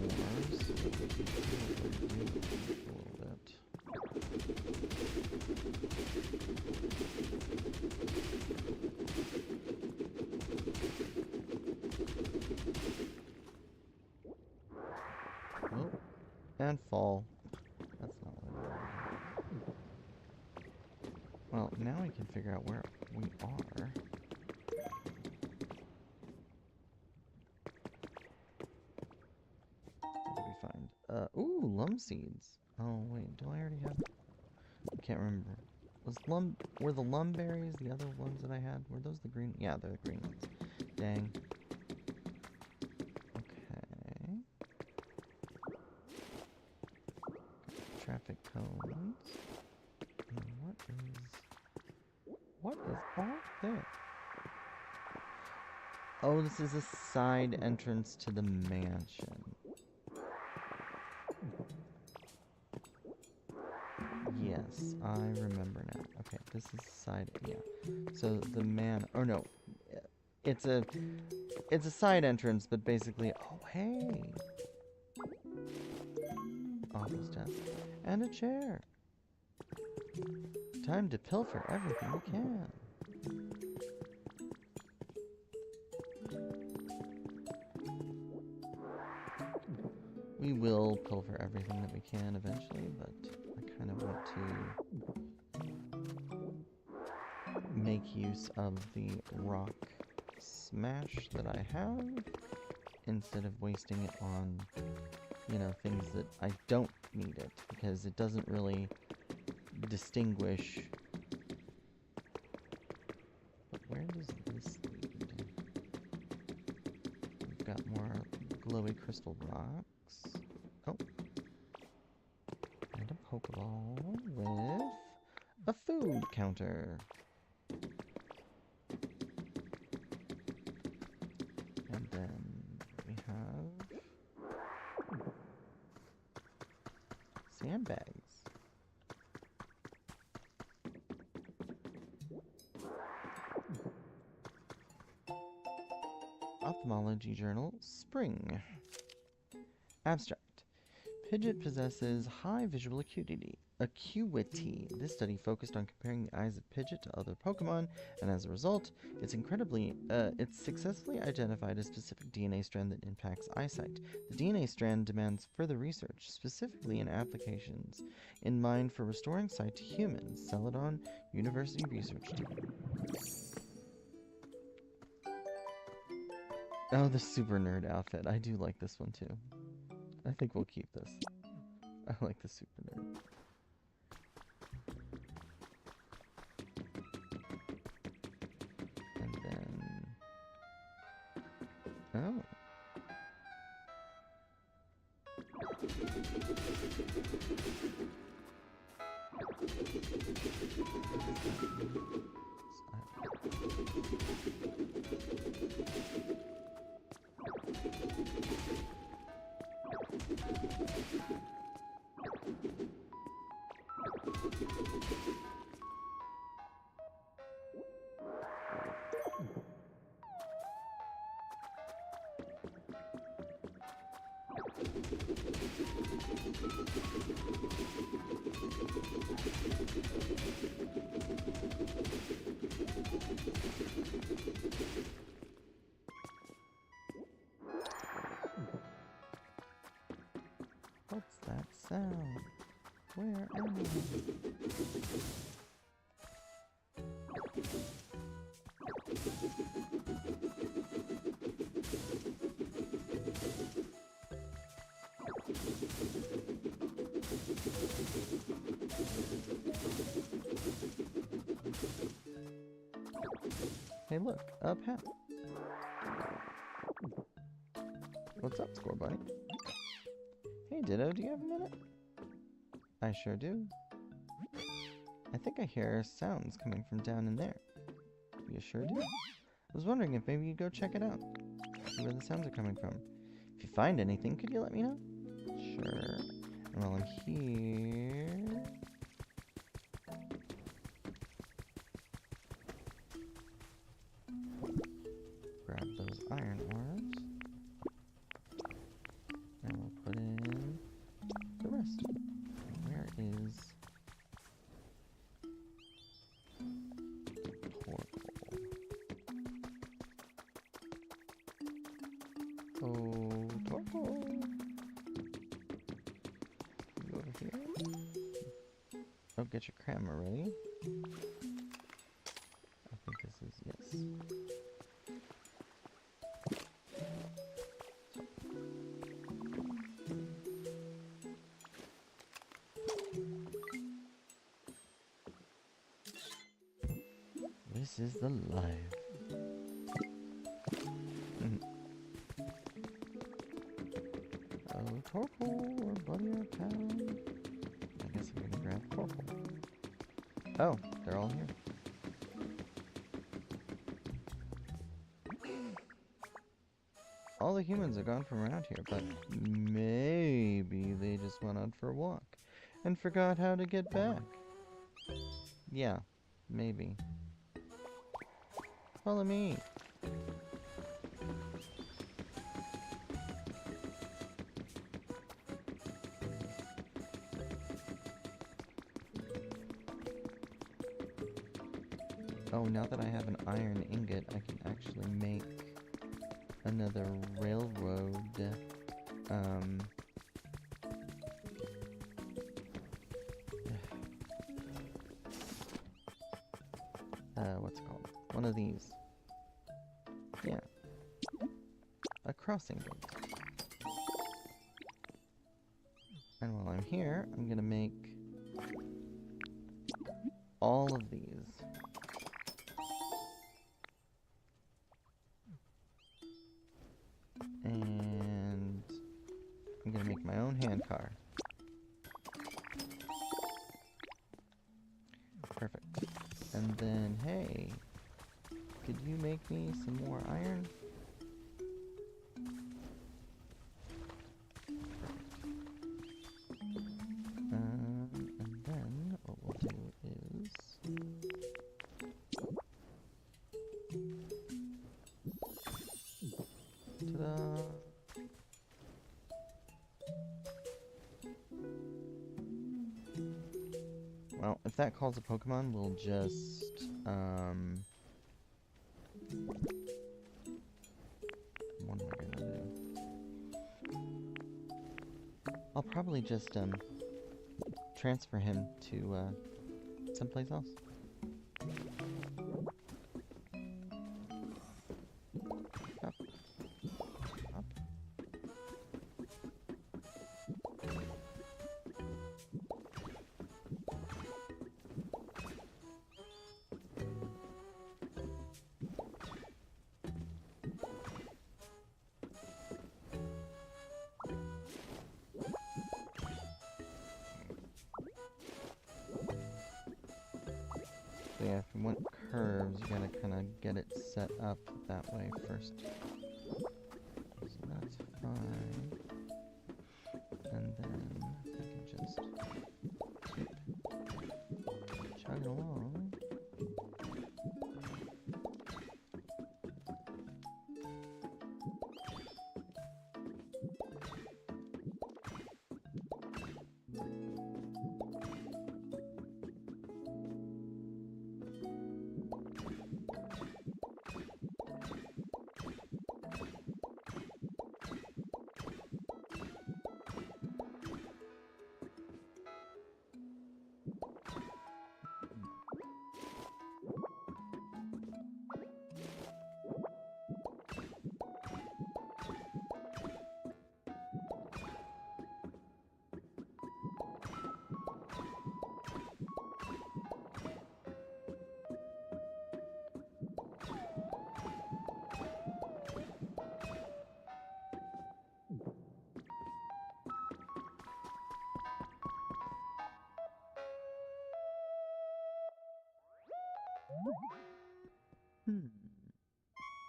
so that we can see what we're doing a little bit. Oh, and fall. That's not what I wanted. Well, now we can figure out where we are. What did we find? Ooh, lum seeds. Oh, wait, do I already have... I can't remember. Were the lum berries the other ones that I had? Were those the green? Yeah, they're the green ones. Dang. Okay. Traffic cones. And what is all there? Oh, this is a side entrance to the mansion. Yes, I remember now. Okay, this is side, yeah. So the oh no, it's a side entrance, but basically, oh hey, office desk and a chair. Time to pilfer everything we can. We will pilfer everything that we can eventually, but I kind of want to make use of the rock smash that I have instead of wasting it on, you know, things that I don't need it, because it doesn't really distinguish. But where does this lead? We've got more glowy crystal rocks. Oh. And a Pokeball with a food counter. And then we have sandbags. Ophthalmology Journal, Spring. Abstract. Pidgeot possesses high visual acuity. This study focused on comparing the eyes of Pidgeot to other Pokemon, and as a result, it's successfully identified a specific DNA strand that impacts eyesight. The DNA strand demands further research, specifically in applications in mind for restoring sight to humans. Celadon University Research Team. Oh, the super nerd outfit. I do like this one too. I think we'll keep this. I like the super nerd. And then... oh. What's that sound? Where am I? Hey look, a pet. What's up, Score Buddy? Hey Ditto, do you have a minute? I sure do. I think I hear sounds coming from down in there. You sure do? I was wondering if maybe you'd go check it out. See where the sounds are coming from. If you find anything, could you let me know? Sure. And while I'm here... grab those iron ores. And we'll put in the rest. Where is... oh, Torkoal. You over here? Oh, get your camera ready. I think this is, yes. This is the life. Oh, Torkoal, or buddy of town. I guess I'm gonna grab Torkoal. Oh, they're all here. all the humans are gone from around here, but maybe they just went out for a walk and forgot how to get back. Yeah, maybe. Follow me. Oh, now that I have an iron ingot, I can actually make another railroad, what's it called? One of these. Yeah. A crossing gate. And while I'm here, I'm gonna make all of these. And I'm gonna make my own handcar. Perfect. And then, hey, could you make me some more iron? And then what we'll do is ta-da! Well, if that calls a Pokemon, we'll just what am I gonna do? I'll probably just transfer him to someplace else. Up. Up. So yeah, if you want curves, you gotta kind of get it set up that way first. So that's fine. And then I can just keep chugging along.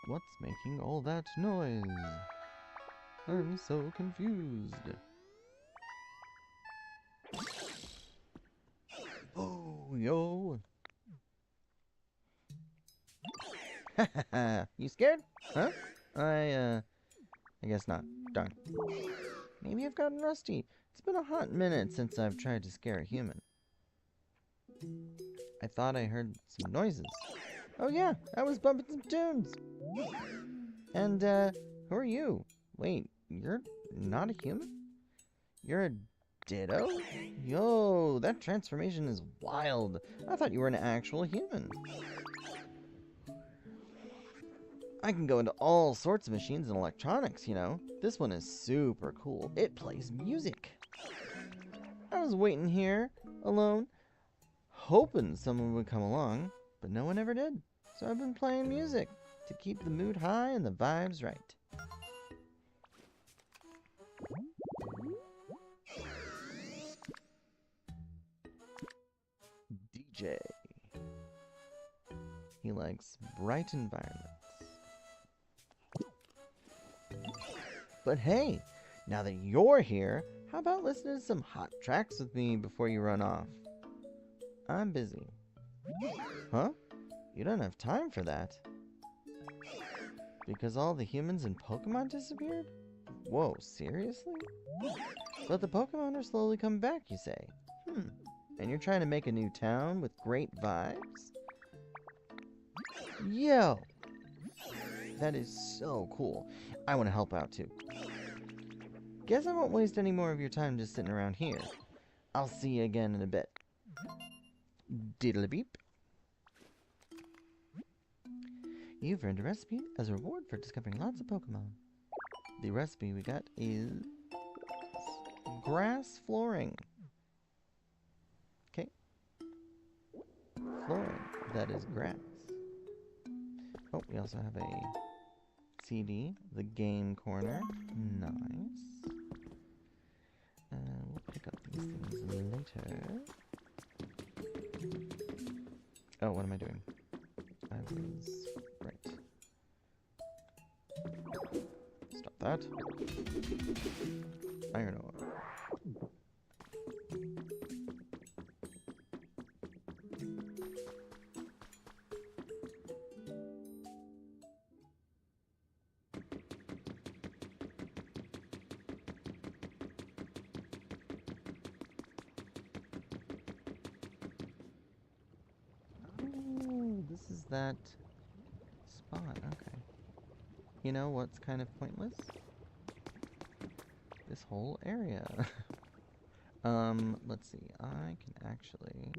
What's making all that noise? I'm so confused. Oh, yo. Hahaha. You scared? Huh? I guess not. Darn. Maybe I've gotten rusty. It's been a hot minute since I've tried to scare a human. I thought I heard some noises. Oh yeah, I was bumping some tunes. And, who are you? Wait, you're not a human? You're a ditto? Yo, that transformation is wild. I thought you were an actual human. I can go into all sorts of machines and electronics, you know. This one is super cool. It plays music. I was waiting here, alone, hoping someone would come along, but no one ever did. So I've been playing music to keep the mood high and the vibes right. DJ. He likes bright environments. But hey, now that you're here, how about listening to some hot tracks with me before you run off? I'm busy. Huh? You don't have time for that. Because all the humans and Pokemon disappeared? Whoa, seriously? But the Pokemon are slowly coming back, you say? And you're trying to make a new town with great vibes? Yo! That is so cool. I want to help out too. Guess I won't waste any more of your time just sitting around here. I'll see you again in a bit. Diddly beep. You've earned a recipe as a reward for discovering lots of Pokemon. The recipe we got is grass flooring. Okay. Flooring. That is grass. Oh, we also have a CD, the game corner. Nice. We'll pick up these things later. Oh, what am I doing? I was... right. Stop that. Iron ore. This is that spot, okay. You know what's kind of pointless? This whole area. Let's see. I can actually...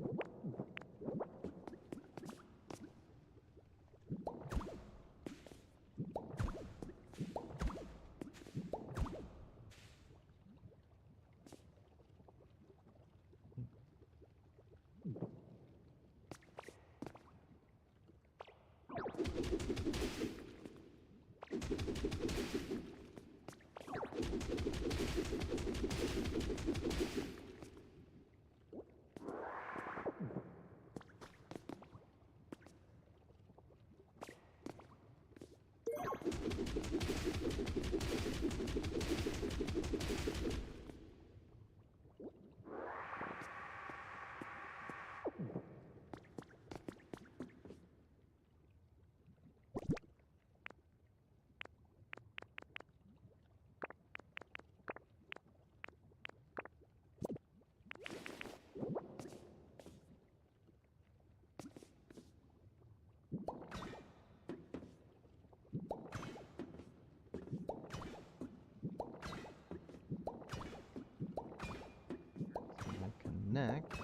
connect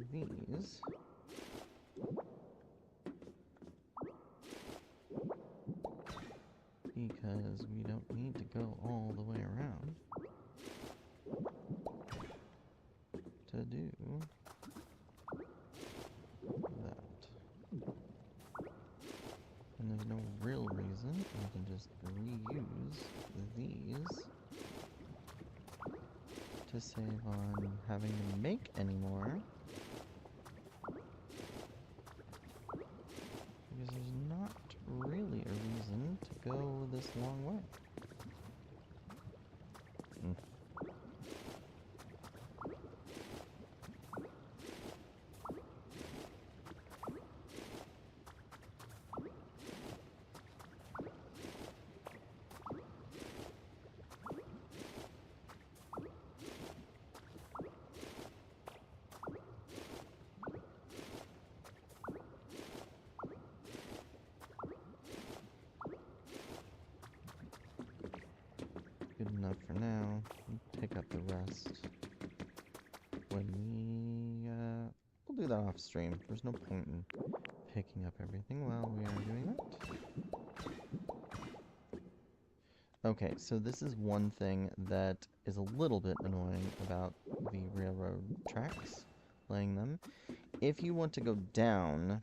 these. Because we don't need to go all the way around to do that. And there's no real reason we can just reuse these to save on having to make any more. Because there's not really a reason to go this long way. Good enough for now. We'll pick up the rest when we'll do that off stream. There's no point in picking up everything while we are doing that. Okay, so this is one thing that is a little bit annoying about the railroad tracks, laying them. If you want to go down,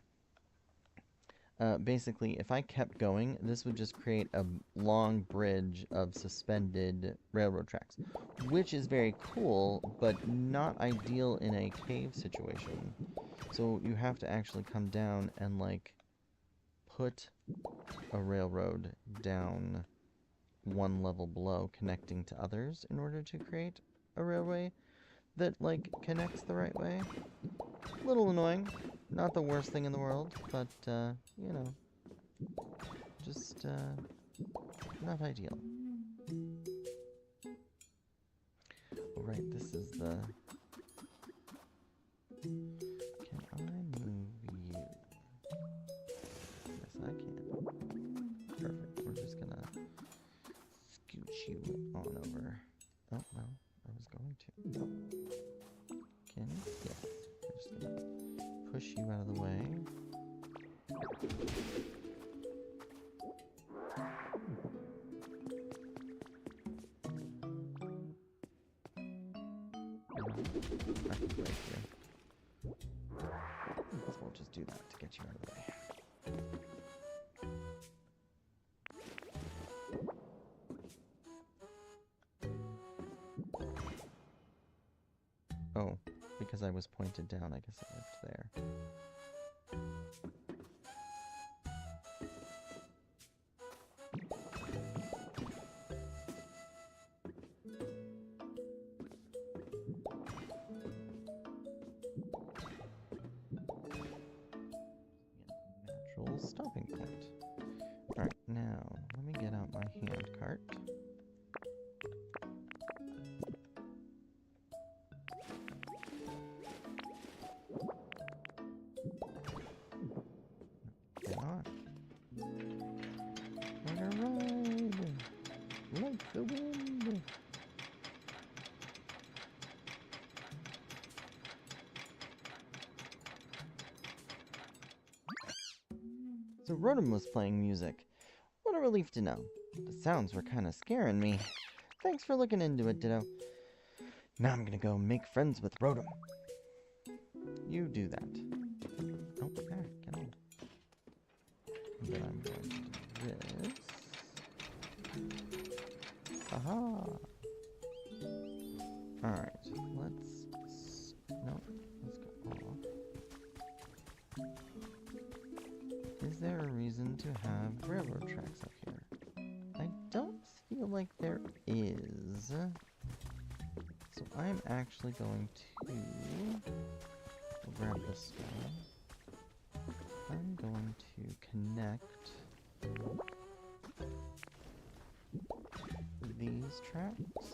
basically, if I kept going, this would just create a long bridge of suspended railroad tracks, which is very cool, but not ideal in a cave situation. So you have to actually come down and, like, put a railroad down one level below, connecting to others in order to create a railway that, like, connects the right way. A little annoying. Not the worst thing in the world, but, you know, just, not ideal. Oh, right, this is the... Can I move you? Yes, I can. Perfect. We're just gonna scooch you on over. Oh, no, I was going to. Can you? Yes. We're just gonna push you out of the way. I can break you. So we'll just do that to get you out of the way. Oh, because I was pointed down, I guess I left there. Natural stopping point. Alright, now, let me get out my hand cart. Get on. What a ride! Like the wind! So Rotom was playing music. What a relief to know. The sounds were kinda scaring me. Thanks for looking into it, Ditto. Now I'm gonna go make friends with Rotom. You do that. Oh, there, get on. And then I'm going to do this. Aha! Alright, let's... No, let's go off. Is there a reason to have railroad tracks up here? I don't feel like there is. So I'm actually going to grab this one. I'm going to connect these tracks.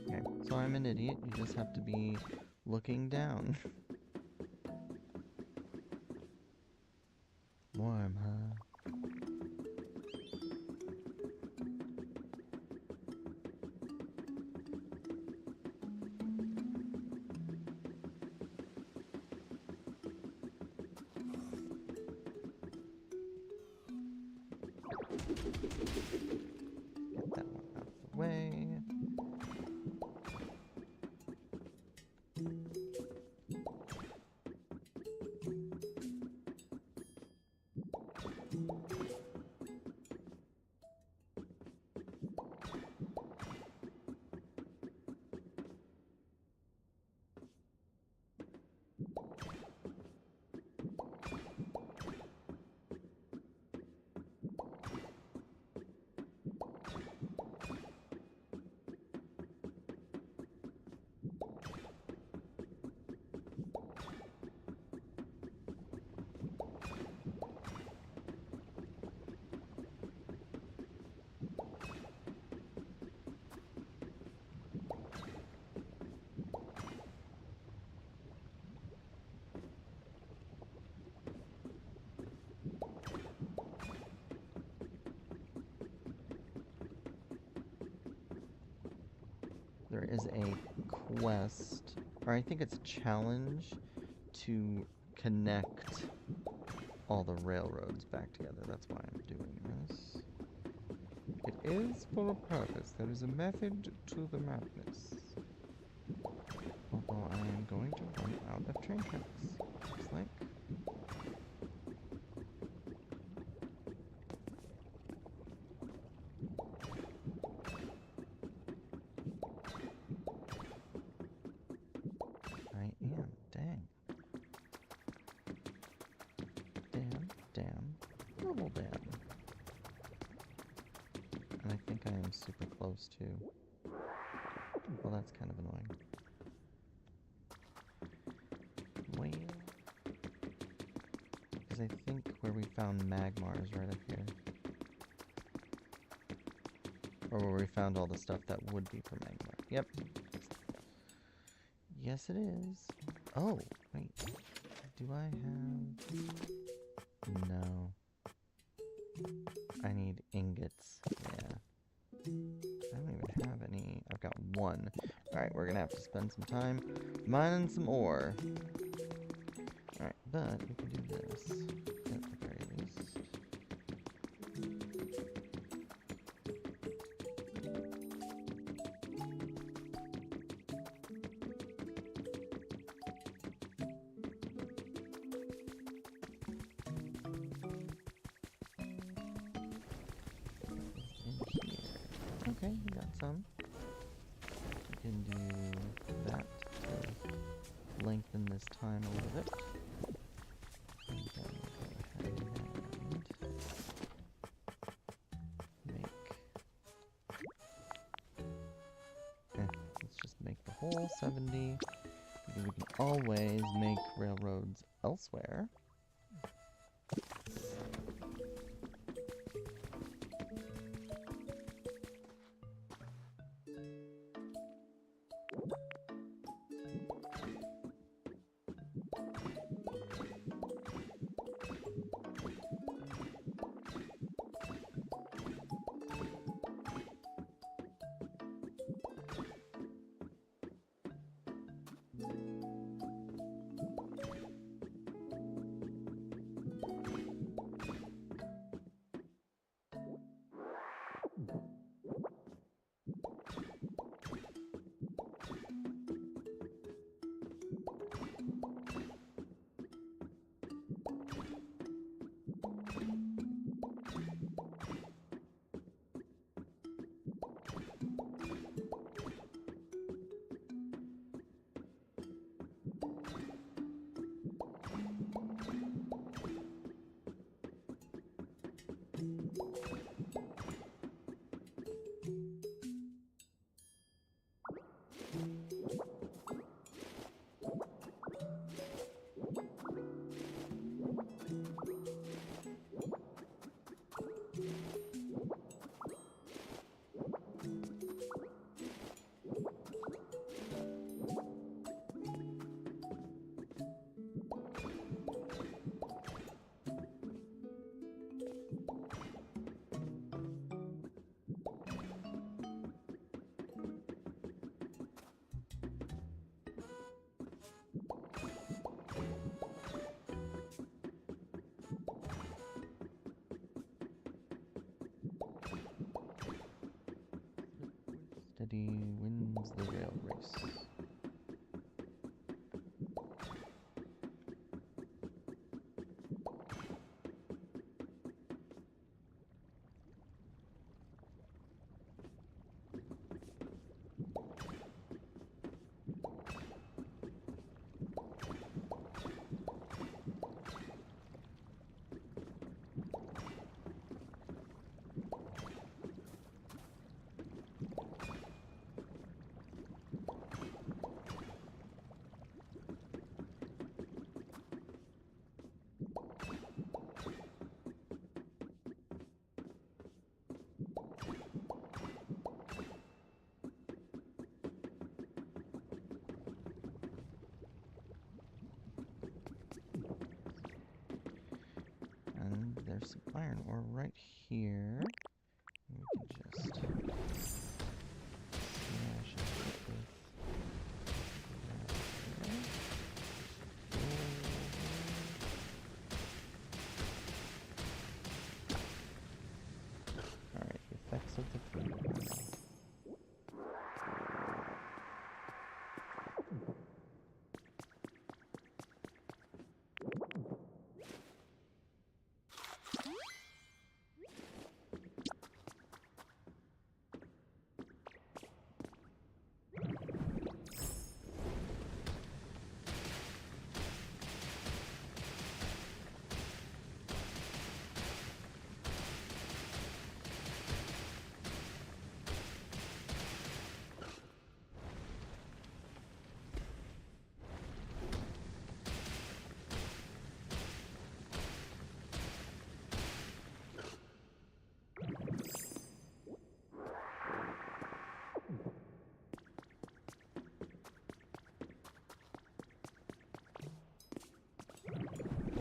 Okay, so I'm an idiot. You just have to be looking down. Warm, huh? Get that one out of the way. is a quest, or I think it's a challenge to connect all the railroads back together. That's why I'm doing this. It is for a purpose. There is a method to the madness. Although I am going to run out of train tracks, looks like. I am. Dang. Damn. Double damn. And I think I am super close too. Well, that's kind of annoying. Well, because I think where we found Magmar is right up here. Or where we found all the stuff that would be for Magmar. Yep. Yes, it is. Oh, wait. Do I have... No. I need ingots. Yeah. I don't even have any. I've got one. Alright, we're gonna have to spend some time mining some ore. Alright, but we can do this at the very least. Okay, we got some. We can do that to lengthen this time a little bit. And then we'll go ahead and make... let's just make the whole 70, because we can always make railroads elsewhere. Steady wins the rail race. And there's some iron ore right here. We can just smash it with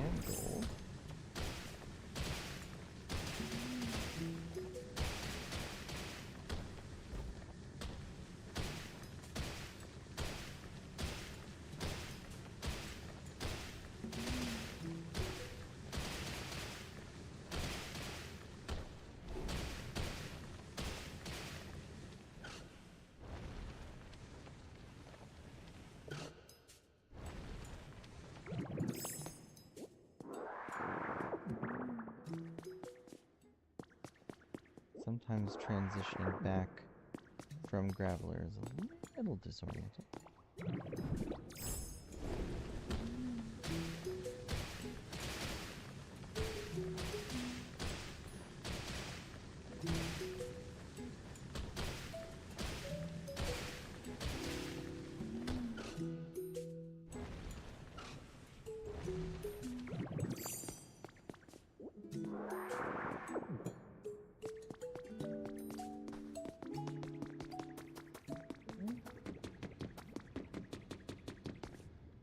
and gold. Sometimes transitioning back from Graveler is a little disorienting.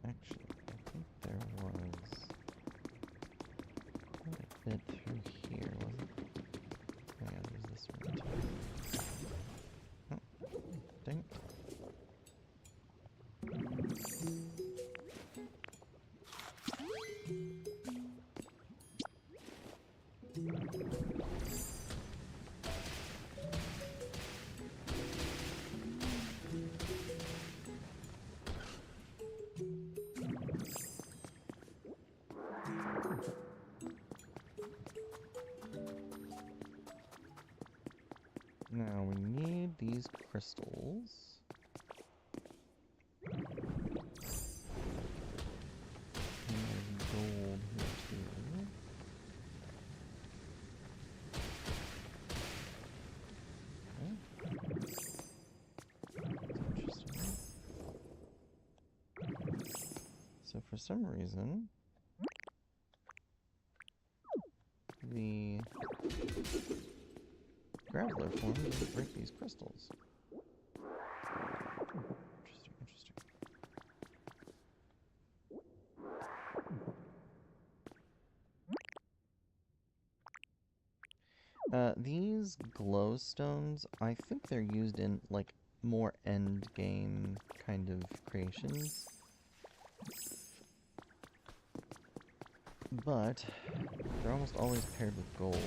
Actually, I think there was quite a bit through here, wasn't there? Oh yeah, there's this one too. Oh, dang it. Now we need these crystals. And there's gold here too. Okay. That's interesting. So for some reason, the Graveler form doesn't break these crystals. Interesting, interesting. These glowstones, I think they're used in, like, more end game kind of creations. But they're almost always paired with gold.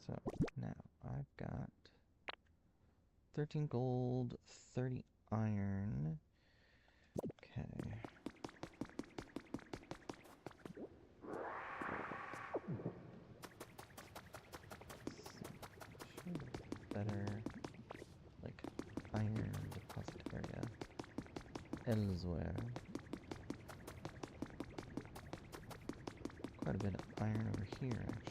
So now I've got 13 gold, 30 iron. Okay. Better, like, iron deposit area elsewhere. Quite a bit of iron over here, actually.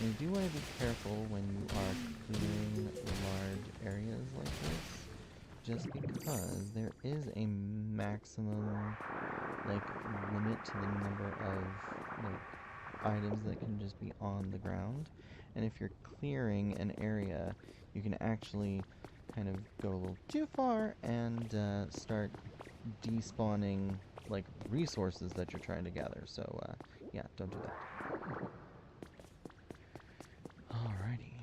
You do want to be careful when you are clearing large areas like this, just because there is a maximum, like, limit to the number of, like, items that can just be on the ground. And if you're clearing an area, you can actually kind of go a little too far and start despawning, like, resources that you're trying to gather. So, yeah, don't do that. Alrighty.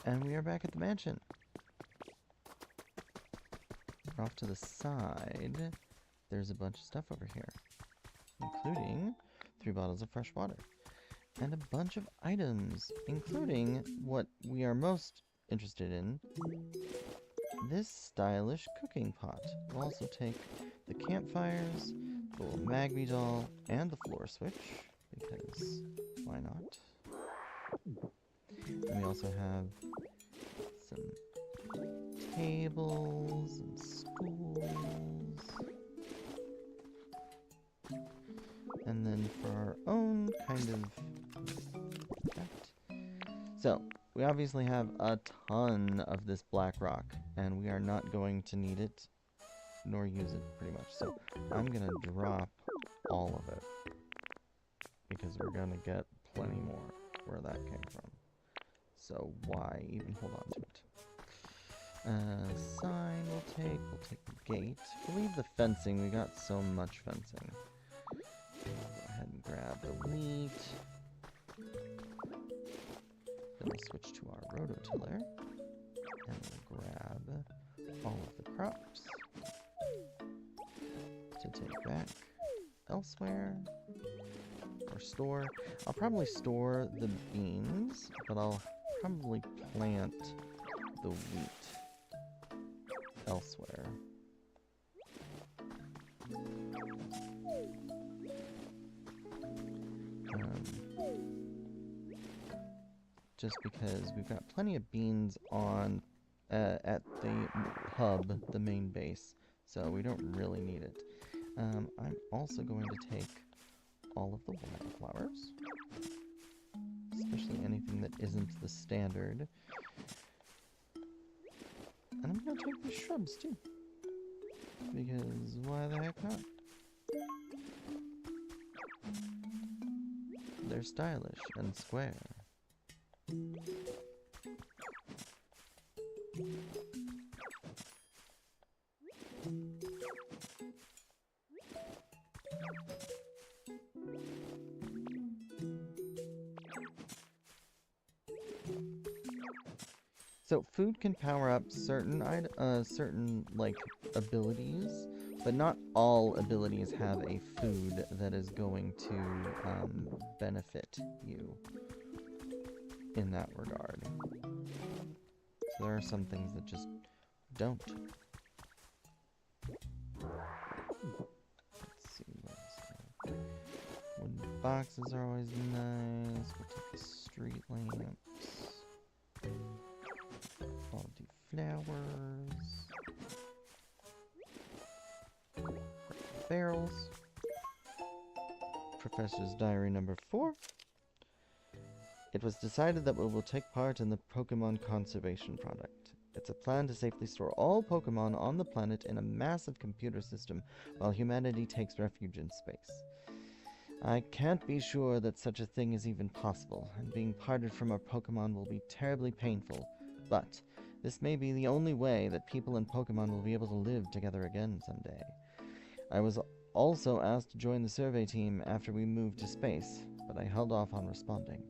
And we are back at the mansion. Off to the side, there's a bunch of stuff over here, including 3 bottles of fresh water and a bunch of items, including what we are most interested in, this stylish cooking pot. We'll also take the campfires, the little Magmar doll, and the floor switch, because why not? And we also have some tables and stools. And then for our own kind of effect. So, we obviously have a ton of this black rock, and we are not going to need it, nor use it pretty much. So, I'm gonna drop all of it, because we're gonna get plenty more where that came from. So why even hold on to it? Sign we'll take the gate. We'll leave the fencing, we got so much fencing. Go ahead and grab the wheat. Then we'll switch to our rototiller. And we'll grab all of the crops to take back elsewhere. Or store. I'll probably store the beans, but I'll probably plant the wheat elsewhere. Just because we've got plenty of beans on at the hub, the main base, so we don't really need it. I'm also going to take all of the wildflowers, especially anything that isn't the standard. And I'm going to take the shrubs too, because why the heck not? They're stylish and square. So food can power up certain like abilities, but not all abilities have a food that is going to benefit you in that regard. So there are some things that just don't. Let's see what else. Wooden boxes are always nice. We'll take the street lamps. Quality flowers. Barrels. Professor's diary number 4. It was decided that we will take part in the Pokémon Conservation Project. It's a plan to safely store all Pokémon on the planet in a massive computer system while humanity takes refuge in space. I can't be sure that such a thing is even possible, and being parted from our Pokémon will be terribly painful, but this may be the only way that people and Pokémon will be able to live together again someday. I was also asked to join the survey team after we moved to space, but I held off on responding.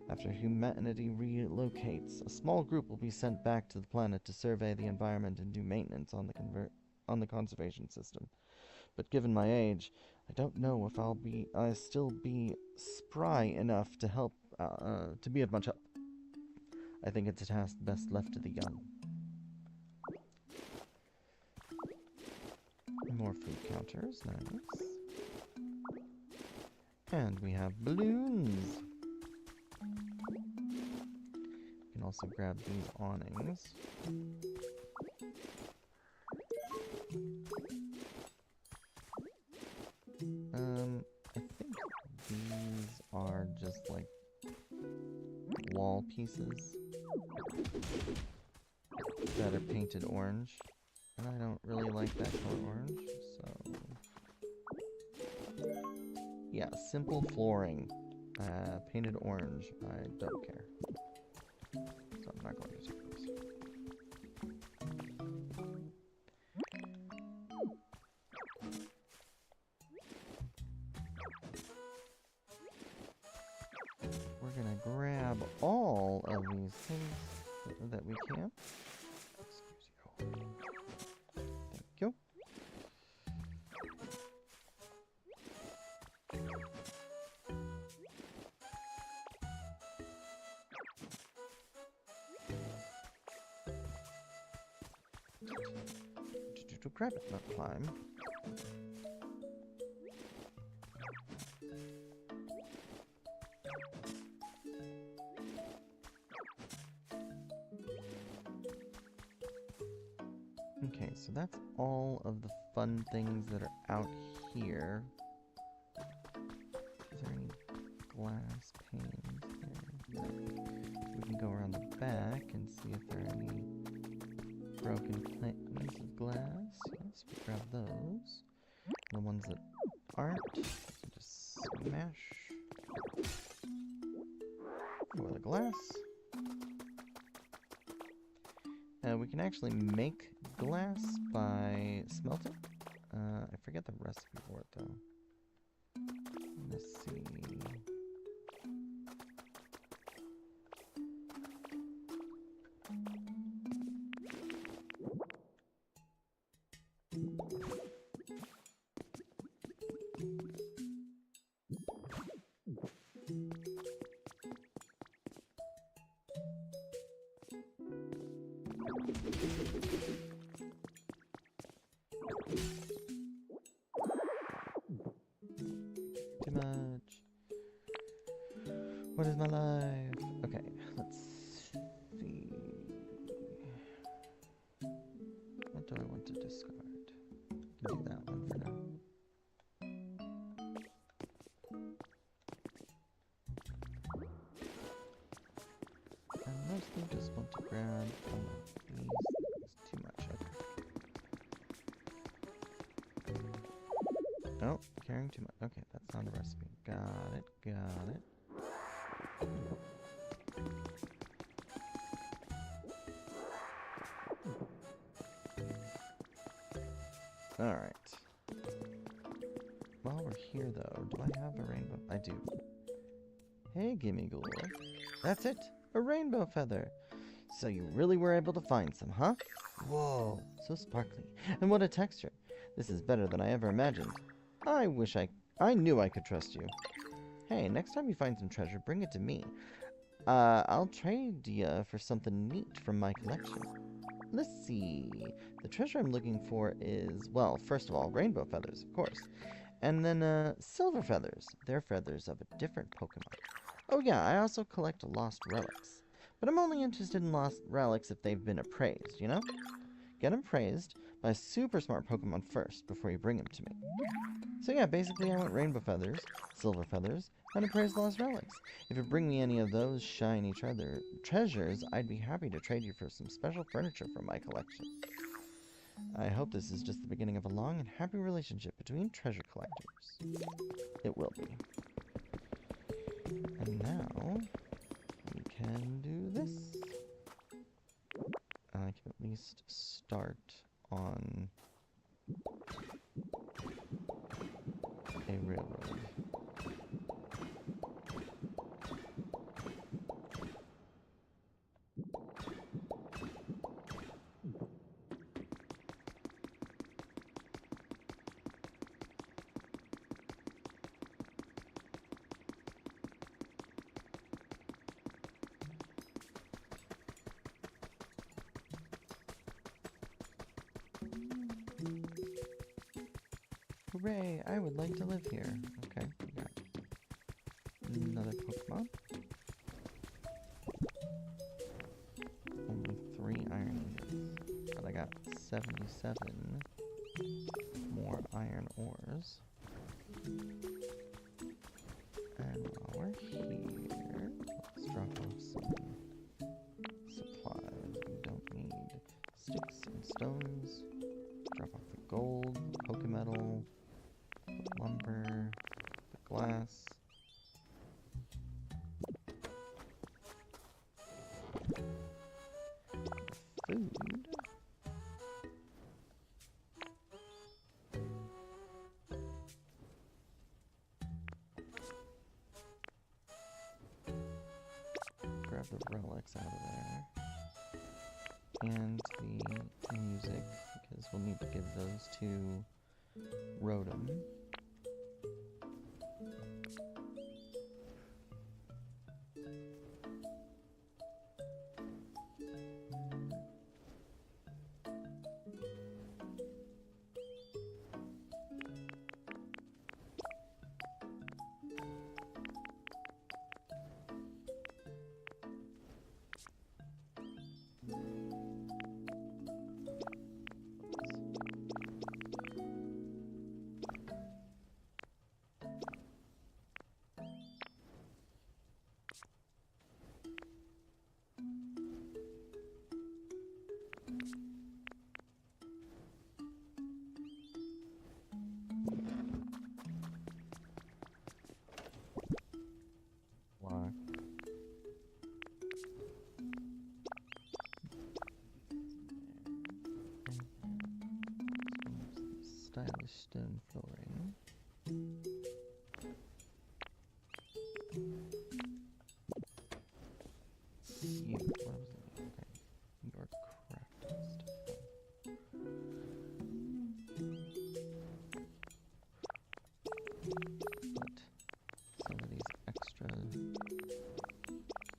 After humanity relocates, a small group will be sent back to the planet to survey the environment and do maintenance on the conservation system. But given my age, I don't know if I'll still be spry enough to help, to be of much help. I think it's a task best left to the young. More food counters, nice. And we have balloons. We can also grab these awnings. I think these are just like wall pieces that are painted orange. And I don't really like that color orange, so... Yeah, simple flooring. Painted orange. I don't care. So I'm not going to take those. We're gonna grab all of these things that we can. Excuse you. Thank you. To grab it, not climb. Okay, so that's all of the fun things that are out here. Is there any glass panes here? No. We can go around the back and see if there are any broken panes of glass. Yes, we grab those. The ones that aren't, we can just smash for the glass. We can actually make glass by smelting. I forget the recipe for it though. Let's see. Too much. What is my life? Okay, let's see. What do I want to discard? Do that one for now. I mostly just want to grab all of these. It's too much. Okay. Oh, carrying too much. Okay, that's not a recipe. Got it, got it. Alright. While we're here, though, do I have a rainbow? I do. Hey, Gimme Ghoul. That's it! A rainbow feather! So you really were able to find some, huh? Whoa, so sparkly. And what a texture. This is better than I ever imagined. I knew I could trust you. Hey, next time you find some treasure, bring it to me. I'll trade ya for something neat from my collection. Let's see. The treasure I'm looking for is, well, first of all, rainbow feathers, of course. And then, silver feathers. They're feathers of a different Pokemon. Oh yeah, I also collect lost relics. But I'm only interested in lost relics if they've been appraised, you know? Get them praised by a super smart Pokemon first, before you bring them to me. So yeah, basically I want rainbow feathers, silver feathers, and appraised lost relics. If you bring me any of those shiny treasures, I'd be happy to trade you for some special furniture from my collection. I hope this is just the beginning of a long and happy relationship between treasure collectors. It will be. And now, we can do this. I can at least start on a railroad. Hooray! I would like to live here. Okay, we got another Pokemon. Only 3 iron ingots. But I got 77 more iron ores. And while we're here, let's drop off some stones. Drop off the gold, the Pokemetal, the lumber, the glass. Food. Grab the relics out of there. And the music, because we'll need to give those to Rotom. Stylish stone flooring. You, what was it? Okay. Your crafting stuff. Put some of these extra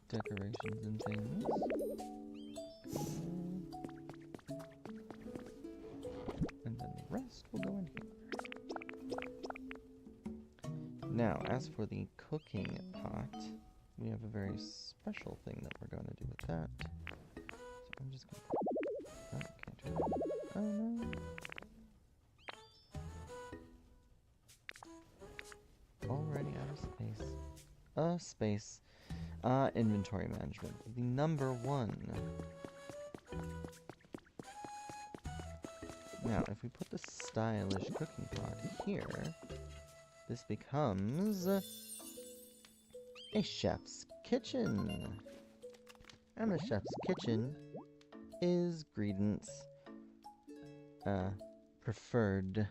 decorations and things. And then the rest will go in here. Now, as for the cooking pot, we have a very special thing that we're going to do with that. So I'm just going to... Oh, can't do that. Oh, no. Already out of space. Inventory management. The number 1. Now, if we put the stylish cooking pot here, this becomes a chef's kitchen. And the chef's kitchen is Greedent's preferred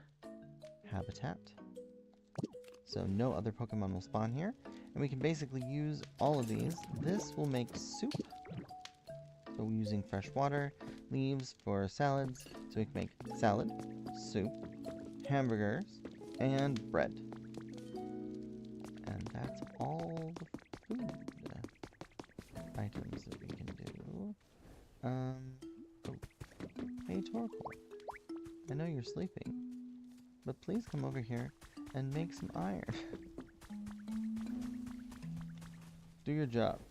habitat. So no other Pokemon will spawn here. And we can basically use all of these. This will make soup. So we're using fresh water, leaves for salads. So we can make salad, soup, hamburgers, and bread. And that's all the food items that we can do. Oh. Hey, Torkoal. I know you're sleeping, but please come over here and make some iron. Do your job.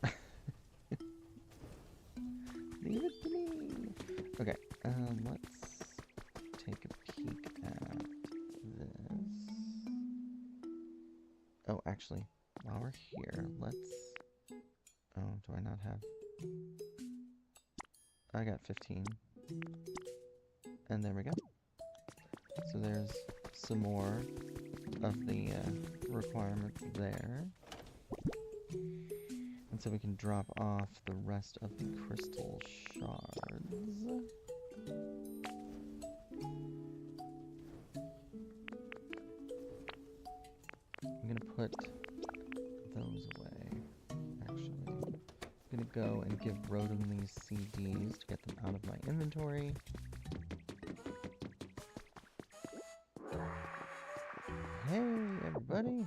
Leave it to me. Okay, let's take a peek at this. Oh, actually, while we're here, let's... Oh, do I not have... I got 15. And there we go. So there's some more of the requirements there. And so we can drop off the rest of the crystal shards. I'm gonna put those away, actually. I'm gonna go and give Rotom these CDs to get them out of my inventory. Hey, everybody!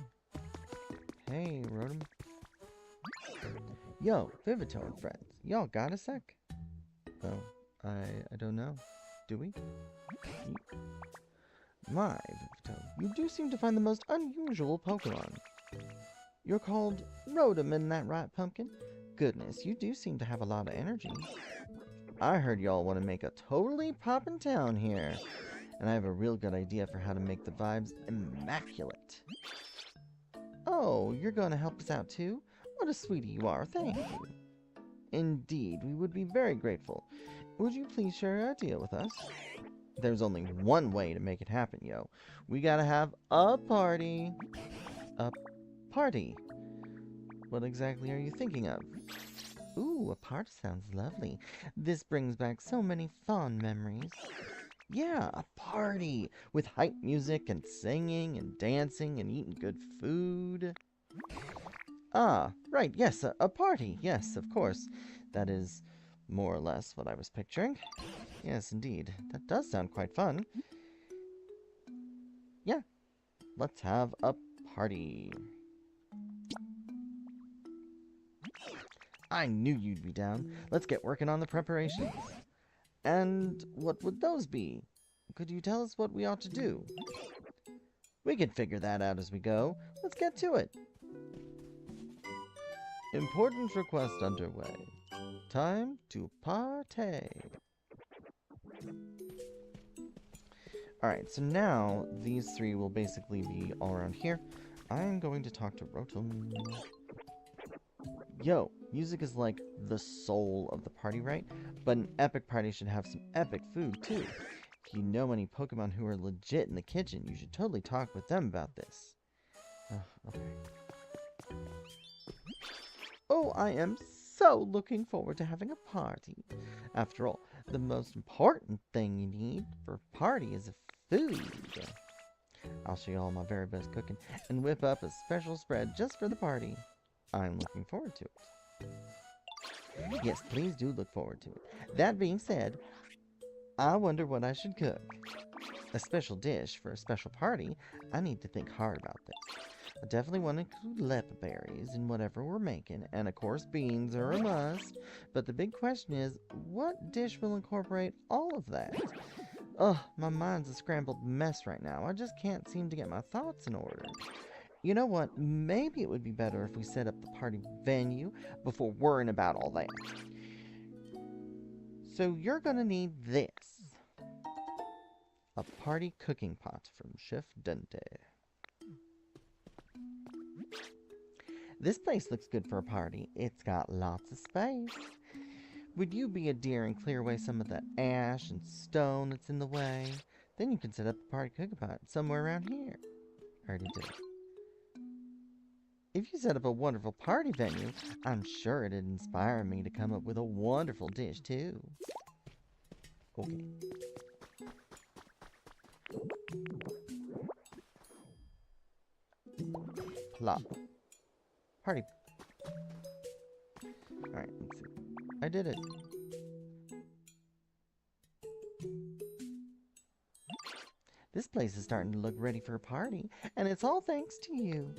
Hey, Rotom. Yo, Vivito and friends, y'all got a sec? Oh, I don't know. Do we? My, Vivito, you do seem to find the most unusual Pokemon. You're called Rotom, isn't that right, Pumpkin? Goodness, you do seem to have a lot of energy. I heard y'all want to make a totally poppin' town here, and I have a real good idea for how to make the vibes immaculate. Oh, you're going to help us out too? What a sweetie you are, thank you. Indeed, we would be very grateful. Would you please share your idea with us? There's only one way to make it happen, yo. We gotta have a party. A party? What exactly are you thinking of? Ooh, a party sounds lovely. This brings back so many fond memories. Yeah, a party with hype music and singing and dancing and eating good food. Ah, right, yes, a party. Yes, of course. That is more or less what I was picturing. Yes, indeed. That does sound quite fun. Yeah, let's have a party. I knew you'd be down. Let's get working on the preparations. And what would those be? Could you tell us what we ought to do? We can figure that out as we go. Let's get to it. Important request underway. Time to party. Alright, so now these three will basically be all around here. I'm going to talk to Rotom. Yo, music is like the soul of the party, right? But an epic party should have some epic food, too. If you know any Pokemon who are legit in the kitchen, you should totally talk with them about this. Okay. Oh, I am so looking forward to having a party. After all, the most important thing you need for a party is food. I'll show you all my very best cooking and whip up a special spread just for the party. I'm looking forward to it. Yes, please do look forward to it. That being said, I wonder what I should cook. A special dish for a special party? I need to think hard about this. I definitely want to include lepa berries in whatever we're making, and of course beans are a must. But the big question is, what dish will incorporate all of that? Ugh, my mind's a scrambled mess right now. I just can't seem to get my thoughts in order. You know what? Maybe it would be better if we set up the party venue before worrying about all that. So you're gonna need this. A party cooking pot from Chef Dente. This place looks good for a party. It's got lots of space. Would you be a dear and clear away some of that ash and stone that's in the way? Then you can set up a party cooking pot somewhere around here. Already did. If you set up a wonderful party venue, I'm sure it'd inspire me to come up with a wonderful dish, too. Okay. Plop. Party. Alright, let's see. I did it. This place is starting to look ready for a party, and it's all thanks to you.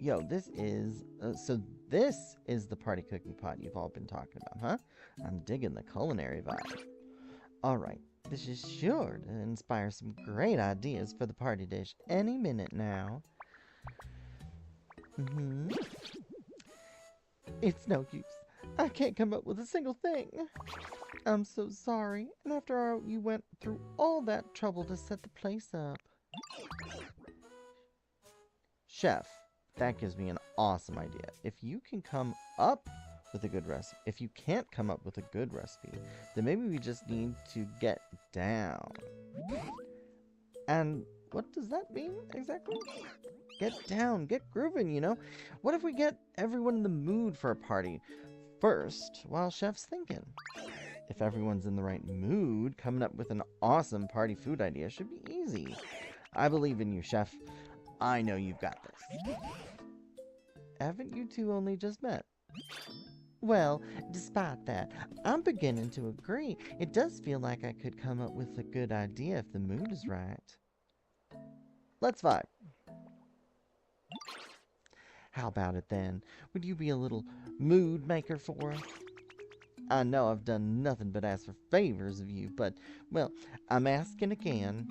Yo, this is... so this is the party cooking pot you've all been talking about, huh? I'm digging the culinary vibe. Alright, this is sure to inspire some great ideas for the party dish any minute now. It's no use. I can't come up with a single thing. I'm so sorry, and after you went through all that trouble to set the place up. Chef, that gives me an awesome idea. If you can come up with a good recipe, if you can't come up with a good recipe, then maybe we just need to get down. And what does that mean exactly? Get down, get grooving, you know? What if we get everyone in the mood for a party first while Chef's thinking? If everyone's in the right mood, coming up with an awesome party food idea should be easy. I believe in you, Chef. I know you've got this. Haven't you two only just met? Well, despite that, I'm beginning to agree. It does feel like I could come up with a good idea if the mood is right. Let's vibe. How about it then? Would you be a little mood maker for us? I know I've done nothing but ask for favors of you, but, well, I'm asking again.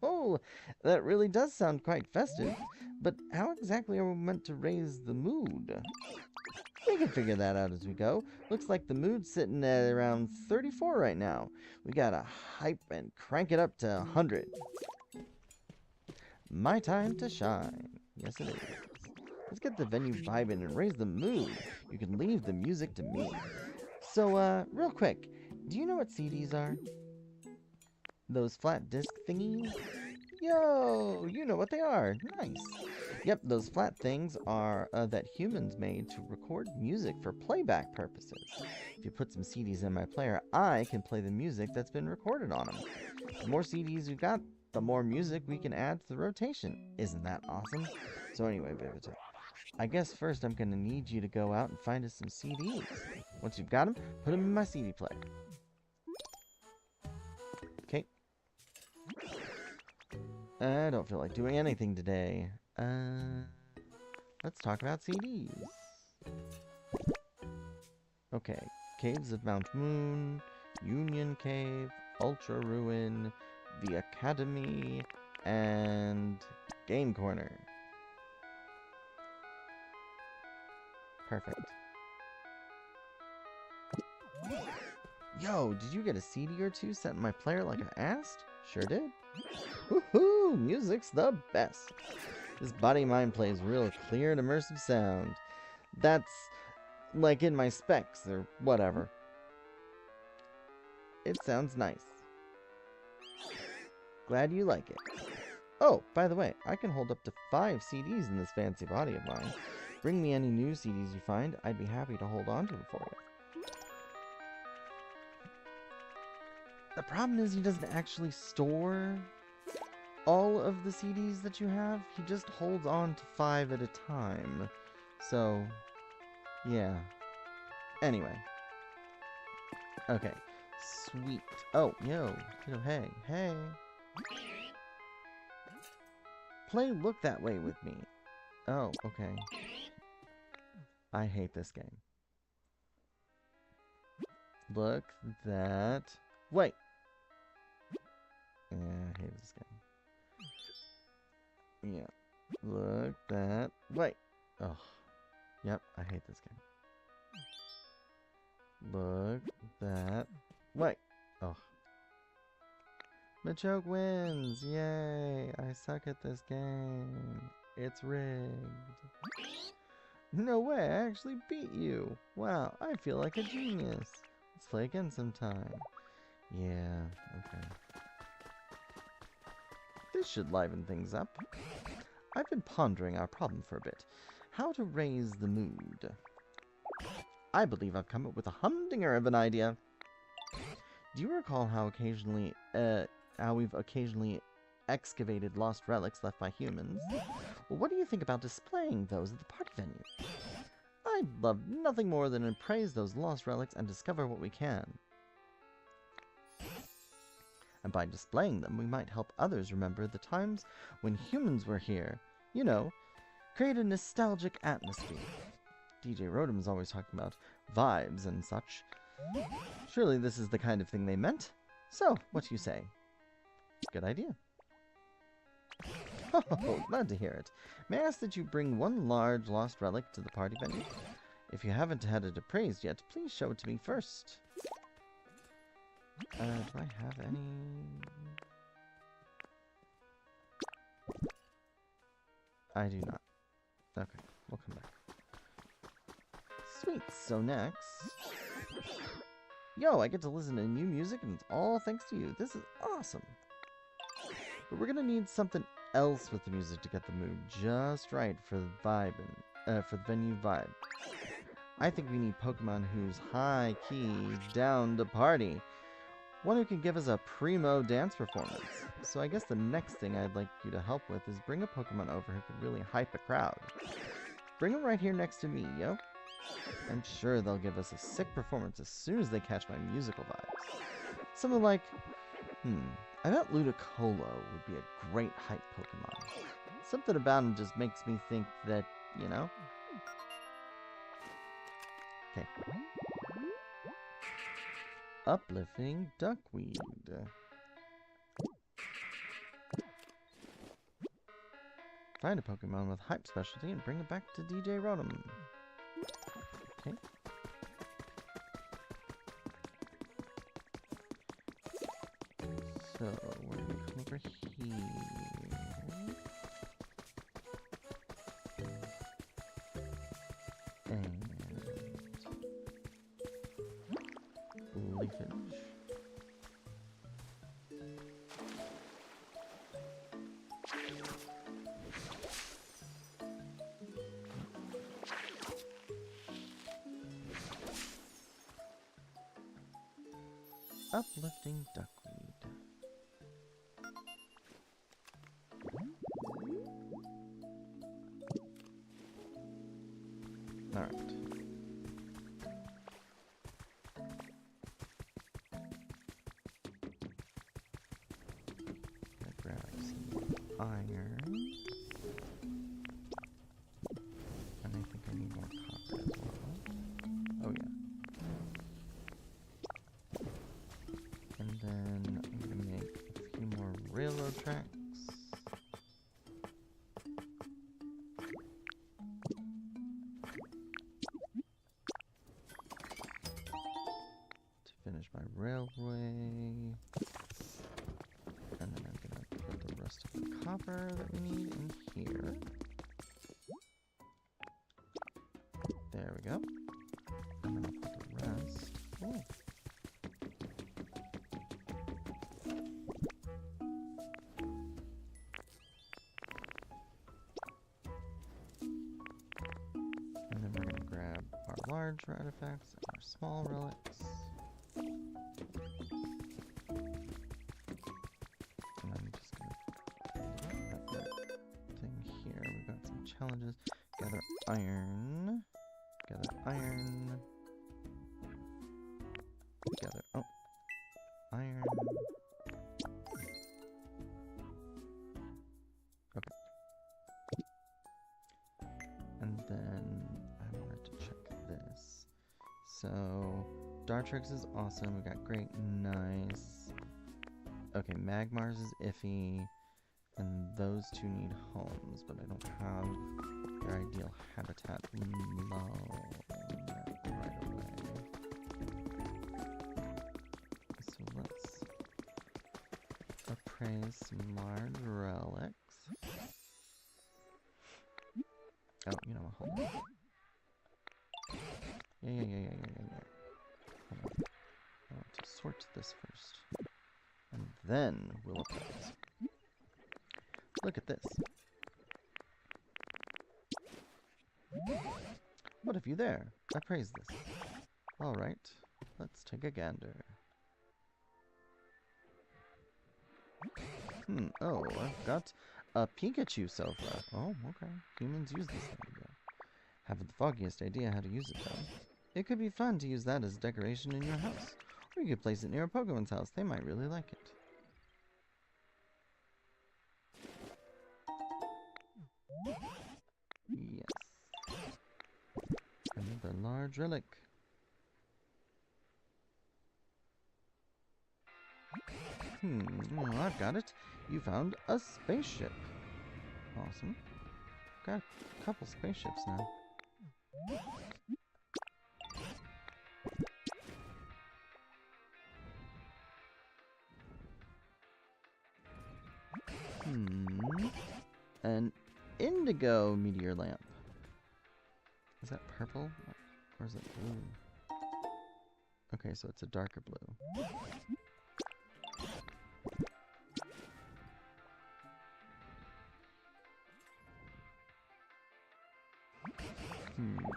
Oh, that really does sound quite festive. But how exactly are we meant to raise the mood? We can figure that out as we go. Looks like the mood's sitting at around 34 right now. We gotta hype and crank it up to 100. My time to shine. Yes, it is. Let's get the venue vibing and raise the mood. You can leave the music to me. So, real quick, do you know what CDs are? Those flat disc thingies? Yo, you know what they are. Nice. Yep, those flat things are that humans made to record music for playback purposes. If you put some CDs in my player, I can play the music that's been recorded on them. The more CDs we've got, the more music we can add to the rotation. Isn't that awesome? So anyway, Vivita, I guess first I'm going to need you to go out and find us some CDs. Once you've got them, put them in my CD player. Okay. I don't feel like doing anything today. Let's talk about CDs. Okay. Caves of Mount Moon, Union Cave, Ultra Ruin, the Academy, and Game Corner. Perfect. Yo, did you get a CD or two sent in my player like I asked? Sure did. Woohoo! Music's the best. This body-mind plays real clear and immersive sound. That's like in my specs or whatever. It sounds nice. Glad you like it. Oh, by the way, I can hold up to 5 CDs in this fancy body of mine. Bring me any new CDs you find. I'd be happy to hold on to them for you. The problem is he doesn't actually store all of the CDs that you have. He just holds on to 5 at a time. So, yeah. Anyway. Okay. Sweet. Oh, yo. Kiddo, hey. Hey. Play Look That Way with me. Oh, okay. I hate this game. Look that... Wait! Yeah, I hate this game. Yeah. Look that... Wait! Oh. Yep, I hate this game. Look that... Wait! Oh. Machoke wins! Yay! I suck at this game. It's rigged. No way, I actually beat you. Wow, I feel like a genius. Let's play again sometime. Yeah, okay. This should liven things up. I've been pondering our problem for a bit. How to raise the mood. I believe I've come up with a humdinger of an idea. Do you recall how we've occasionally excavated lost relics left by humans? Well, what do you think about displaying those at the party venue? I'd love nothing more than to praise those lost relics and discover what we can. And by displaying them, we might help others remember the times when humans were here. You know, create a nostalgic atmosphere. DJ Rotom's always talking about vibes and such. Surely this is the kind of thing they meant. So, what do you say? Good idea. Oh, glad to hear it. May I ask that you bring one large lost relic to the party venue? If you haven't had it appraised yet, please show it to me first. Do I have any? I do not. Okay, we'll come back. Sweet, so next... Yo, I get to listen to new music and it's all thanks to you. This is awesome. But we're gonna need something else with the music to get the mood just right for the vibe and for the venue vibe. I think we need Pokemon who's high key, down to party. One who can give us a primo dance performance. So I guess the next thing I'd like you to help with is bring a Pokemon over who can really hype a crowd. Bring them right here next to me, yo. I'm sure they'll give us a sick performance as soon as they catch my musical vibes. Something like, I bet Ludicolo would be a great hype Pokemon. Something about him just makes me think that, you know? Okay. Uplifting Duckweed. Find a Pokemon with hype specialty and bring it back to DJ Rotom. Okay. So, we're gonna come over here. leafage. Uplifting duckweed. Alright. Grab some iron. And I think I need more copper as well. Oh yeah. And then I'm gonna make a few more railroad tracks. To finish my railway. And then I'm gonna put the rest of the copper that we need in here. There we go. And then I'll put the rest. Ooh. And then we're gonna grab our large artifacts and our small relics. And I'm just gonna put that thing here. We've got some challenges. Gather iron. Gather iron. Gather. Oh. Iron. Okay. And then I wanted to check this. So, Dartrix is awesome. We got great, nice. Okay, Magmar's is iffy. And those two need homes, but I don't have their ideal habitat right away. So let's appraise some large relics. Oh, you know what, hold on. Yeah. Hold on. I want to sort this first. And then we'll appraise. Look at this. What have you there? Appraise this. Alright, let's take a gander. Oh, I've got a Pikachu sofa. Oh, okay. Humans use this idea. Haven't the foggiest idea how to use it, though. It could be fun to use that as decoration in your house. Or you could place it near a Pokemon's house. They might really like it. Yes. Another large relic. Oh, I've got it. You found a spaceship. Awesome. Got a couple spaceships now. An indigo meteor lamp. Is that purple? Or is it blue? Okay, so it's a darker blue.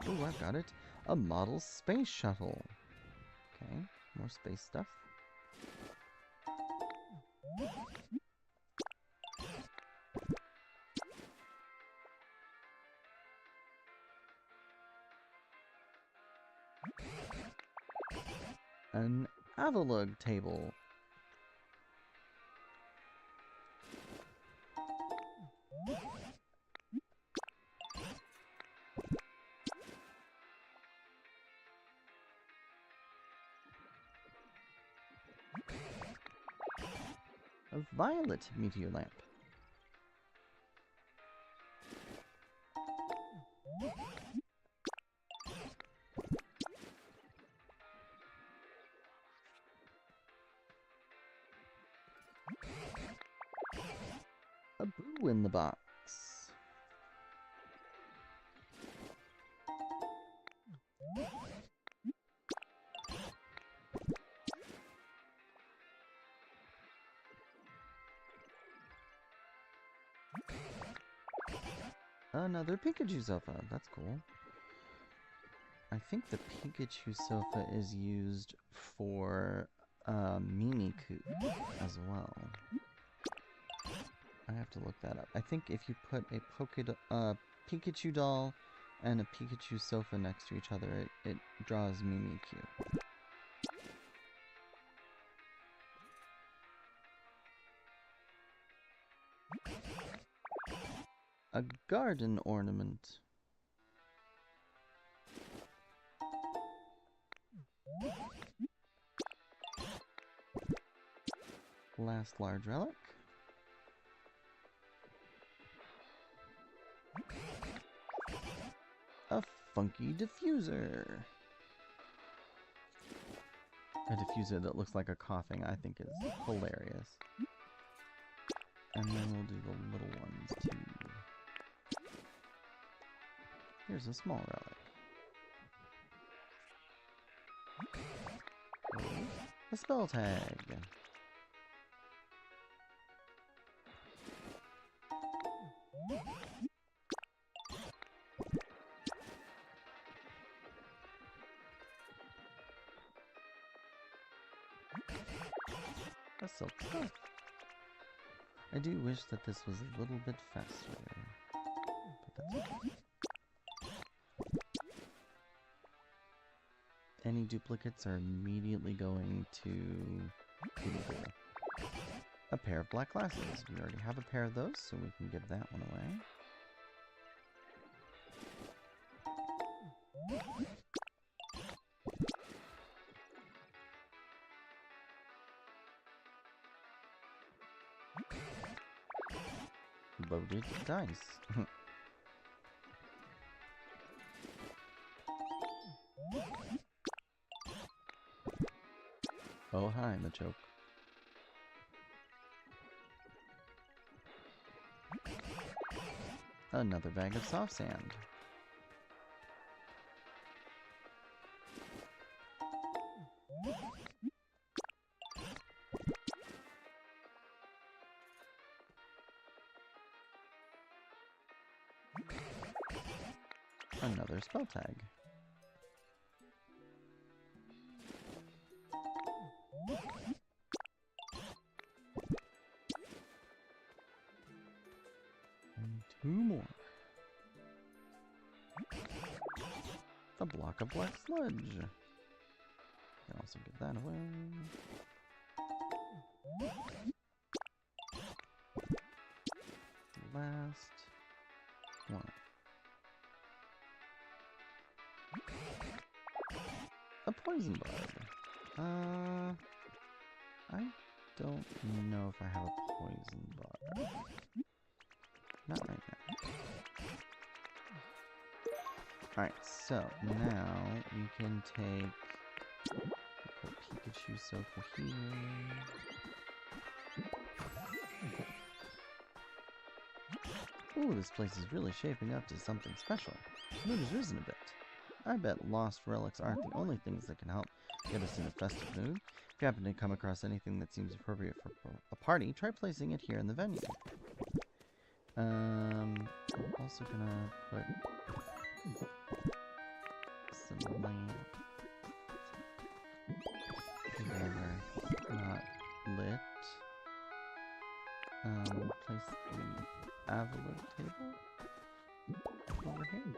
Oh, I've got it. A model space shuttle. Okay, more space stuff. An Avalug table. A violet meteor lamp. A boo in the box. Another Pikachu sofa. That's cool. I think the Pikachu sofa is used for Mimikyu as well. I have to look that up. I think if you put a Pikachu doll and a Pikachu sofa next to each other, it draws Mimikyu. A garden ornament. Last large relic. A funky diffuser. A diffuser that looks like a coughing, I think, is hilarious. And then we'll do the little ones too. Here's a small relic. Oh, a spell tag. A silk scarf. I do wish that this was a little bit faster, but that's okay. Any duplicates are immediately going to Google. A pair of black glasses. We already have a pair of those, so we can give that one away. Loaded dice. Oh, hi, Machoke. Another bag of soft sand. Another spell tag. And two more. A block of black sludge. Can also give that away. Last one. A poison bud. I don't know if I have a poison bud. Not right now. Alright, so now we can take put Pikachu sofa here. Ooh, this place is really shaping up to something special. The mood has risen a bit. I bet lost relics aren't the only things that can help get us in a festive mood. If you happen to come across anything that seems appropriate for a party, try placing it here in the venue. I'm also gonna put some lamp together, not lit. Place the Avalid table over here.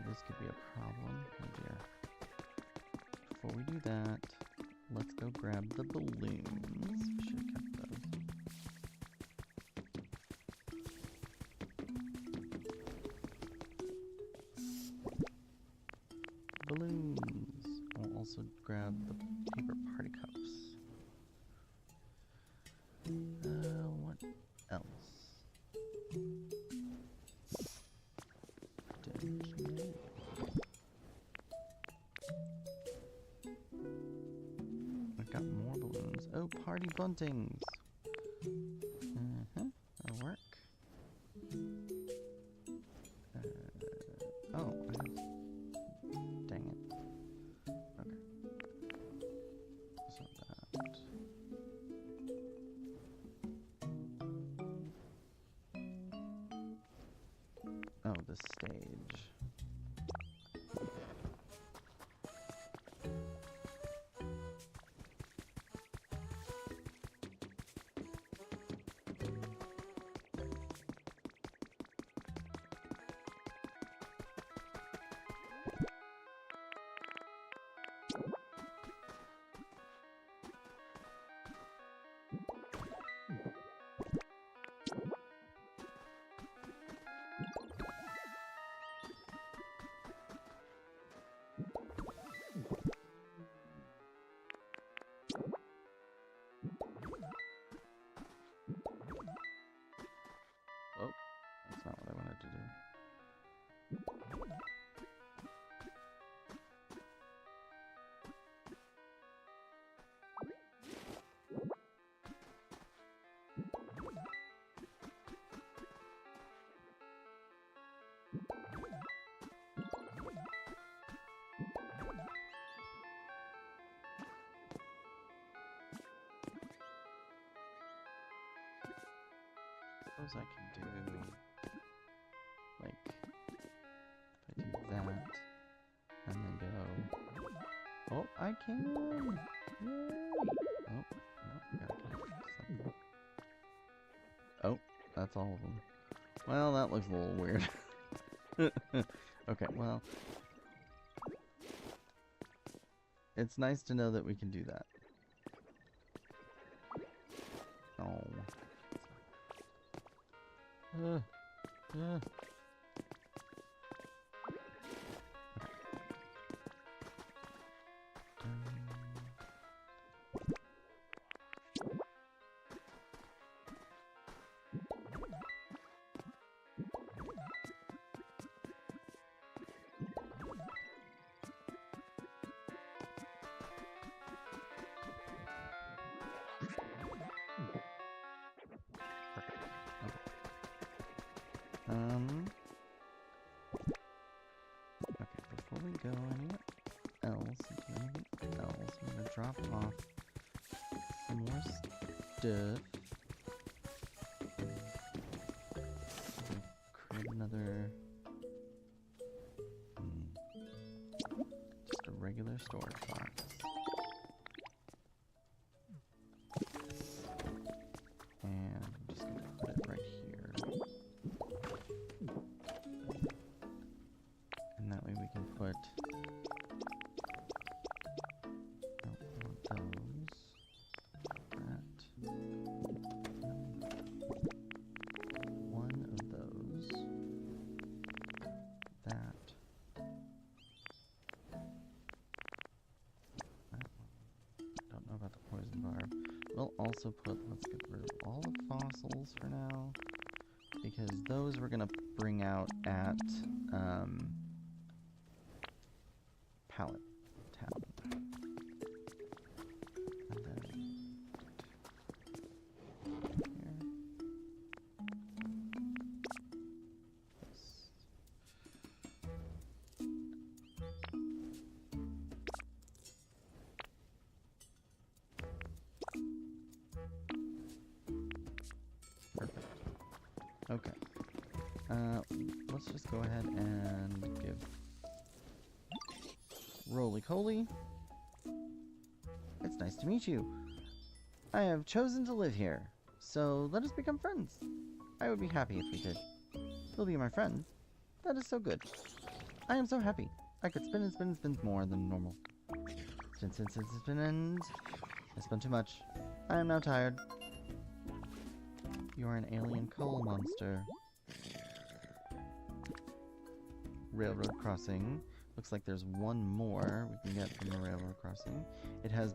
This could be a problem. Oh dear. Before we do that, let's go grab the balloons. Should have kept those. Balloons. I'll also grab the paper party cups. What else? I've got more balloons. Oh, party buntings. That'll work. Oh, dang it. Okay. So that. this stage. Oh, that's not what I wanted to do. Suppose I can do, like, if I do that, and then go, oh, I can! Yay! Oh, no, gotta get something. Oh, that's all of them. Well, that looks a little weird. Okay, well, it's nice to know that we can do that. Oh. Okay. Okay, before we go anywhere else, I'm gonna drop off some more stuff. Create another, just a regular storage box. And I'm just gonna put it right here. And that way we can put one of those, that, don't know about the poison barb. We'll also put, let's get rid of all the fossils for now, because those we're gonna bring out at Pallet Town. And then here. This. Perfect. Okay. Let's just go ahead and give Roly-Coly. It's nice to meet you. I have chosen to live here, so let us become friends. I would be happy if we did. You'll be my friend. That is so good. I am so happy. I could spin and spin and spin more than normal. Spin, spin, spin, spin, spin, and I spun too much. I am now tired. You are an alien coal monster. Railroad crossing. Looks like there's one more we can get from the railroad crossing. It has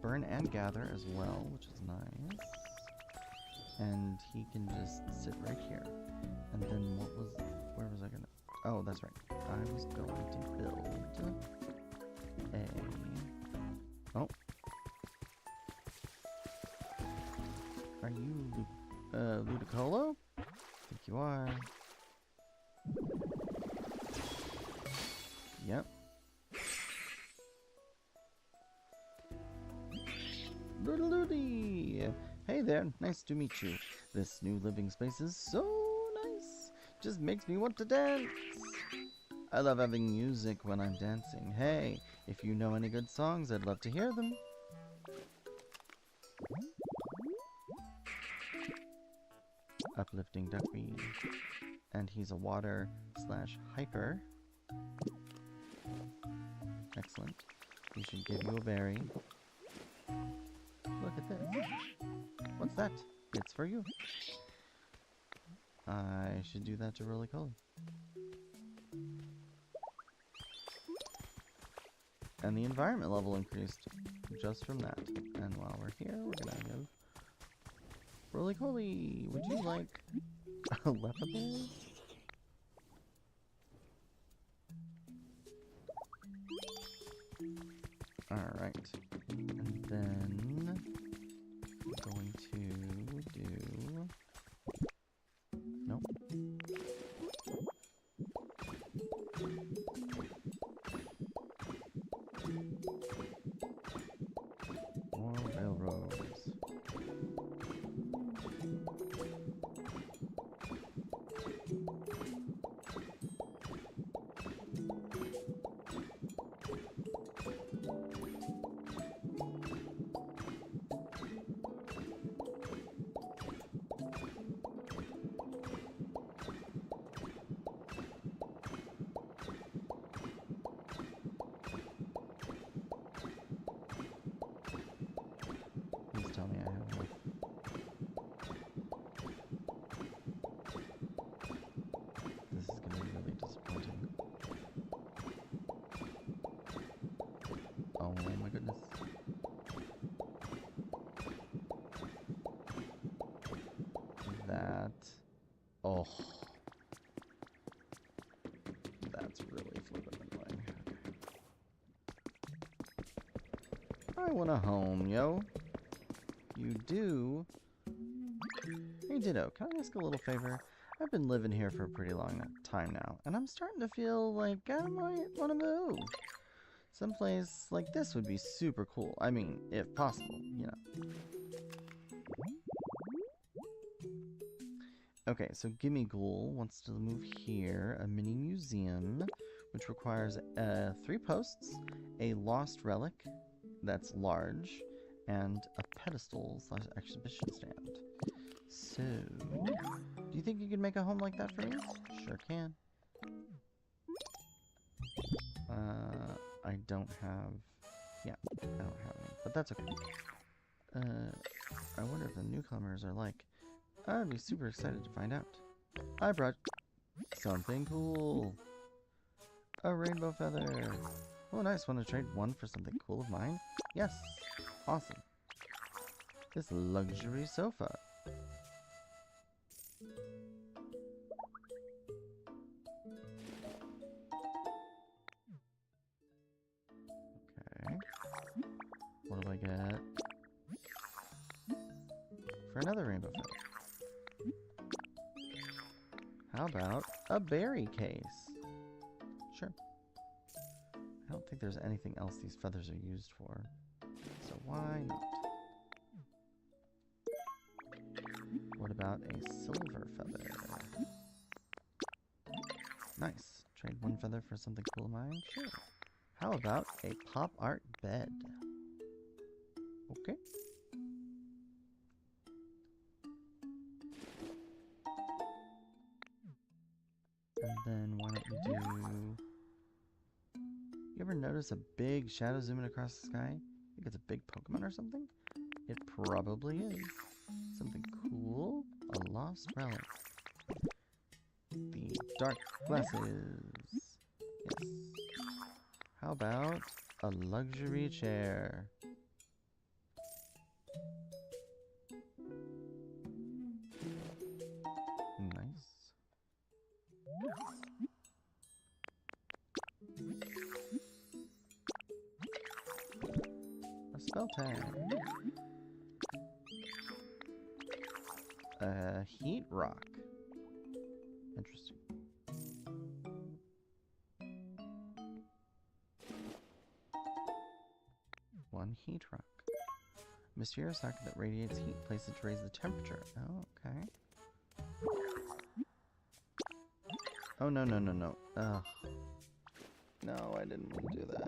burn and gather as well, which is nice. And he can just sit right here. And then where was I gonna, oh, that's right. I was going to build a, oh. Are you Ludicolo? I think you are. Yep. Ludi! Hey there, nice to meet you. This new living space is so nice. just makes me want to dance. I love having music when I'm dancing. Hey, if you know any good songs, I'd love to hear them. Uplifting duckweed. And he's a water / hyper. Excellent. We should give you a berry. Look at this. What's that? It's for you. I should do that to Roly-Coly. And the environment level increased just from that. And while we're here, we're gonna go... Roly-Coly, would you like a leopard? Alright. And then we're going to do... Nope. More railroads. Please tell me I have enough. This is going to be really disappointing. Oh my goodness. That... Oh. That's really flippin' annoying. Okay. I want a home, yo. You do? Hey Ditto, can I ask a little favor? I've been living here for a pretty long time now, and I'm starting to feel like I might want to move. Someplace like this would be super cool. I mean, if possible, you know. Okay, so Gimme Ghoul wants to move here, a mini museum, which requires 3 posts, a lost relic that's large, and a pedestal / exhibition stand. So, do you think you can make a home like that for me? Sure can. I don't have... Yeah, I don't have any, but that's okay. I wonder if the newcomers are like... I'd be super excited to find out. I brought something cool. A rainbow feather. Oh, nice. Want to trade one for something cool of mine? Yes. Awesome. This luxury sofa. Okay. What do I get for another rainbow feather? How about a berry case? Sure. I don't think there's anything else these feathers are used for, so why not? What about a silver feather? Nice. Trade one feather for something cool of mine? Sure. How about a pop art bed? Okay. And then why don't we do... You ever notice a big shadow zooming across the sky? I think it's a big Pokemon or something? It probably is. Something cool? A lost relic. The dark glasses. Yes. How about a luxury chair? Nice. A spell tag. A heat rock. Interesting. One heat rock. Mysterious socket that radiates heat. Place it to raise the temperature. Oh, okay. Oh, no, no, no, no. Ugh. No, I didn't mean to do that.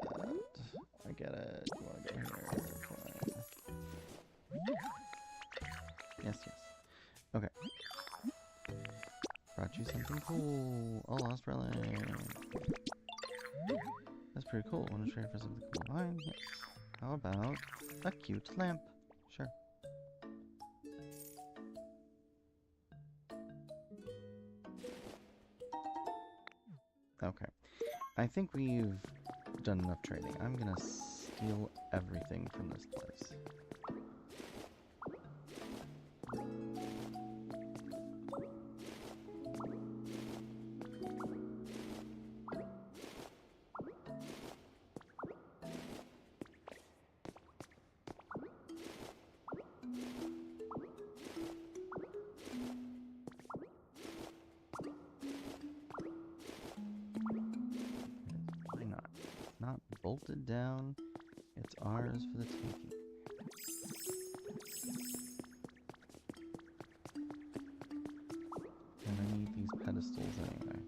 I get it. You want to go here. Fine. Yes, yes. Okay. Brought you something cool. A lost relic. That's pretty cool. Want to trade for something cool? Fine. Yes. How about a cute lamp? Sure. Okay. I think we've done enough trading. I'm gonna steal everything from this place. Not bolted down. It's ours for the taking. And I need these pedestals anyway.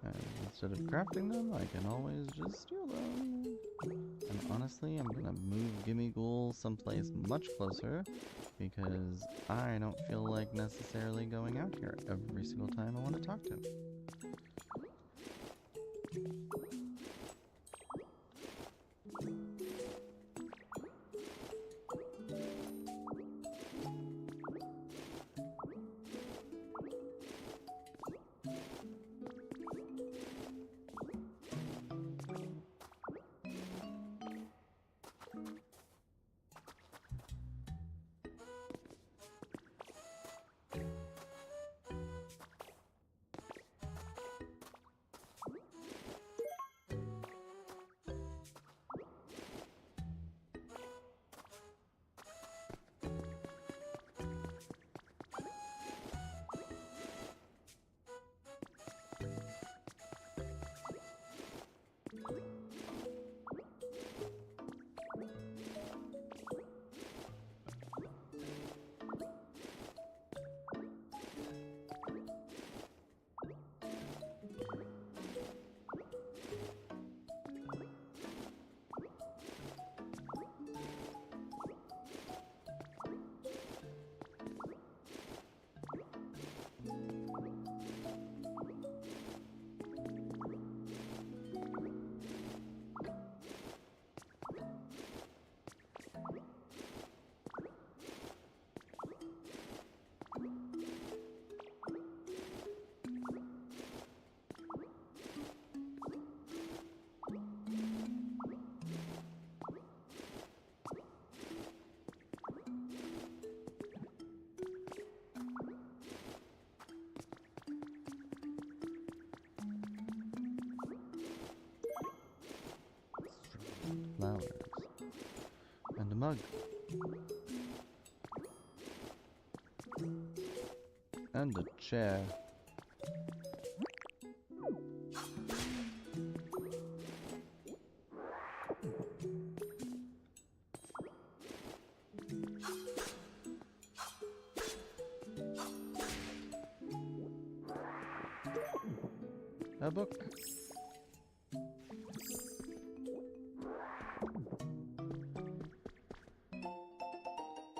And instead of crafting them, I can always just steal them. And honestly, I'm gonna move Gimme Ghoul someplace much closer because I don't feel like necessarily going out here every single time I want to talk to him. Flowers. And a mug. And a chair. A book.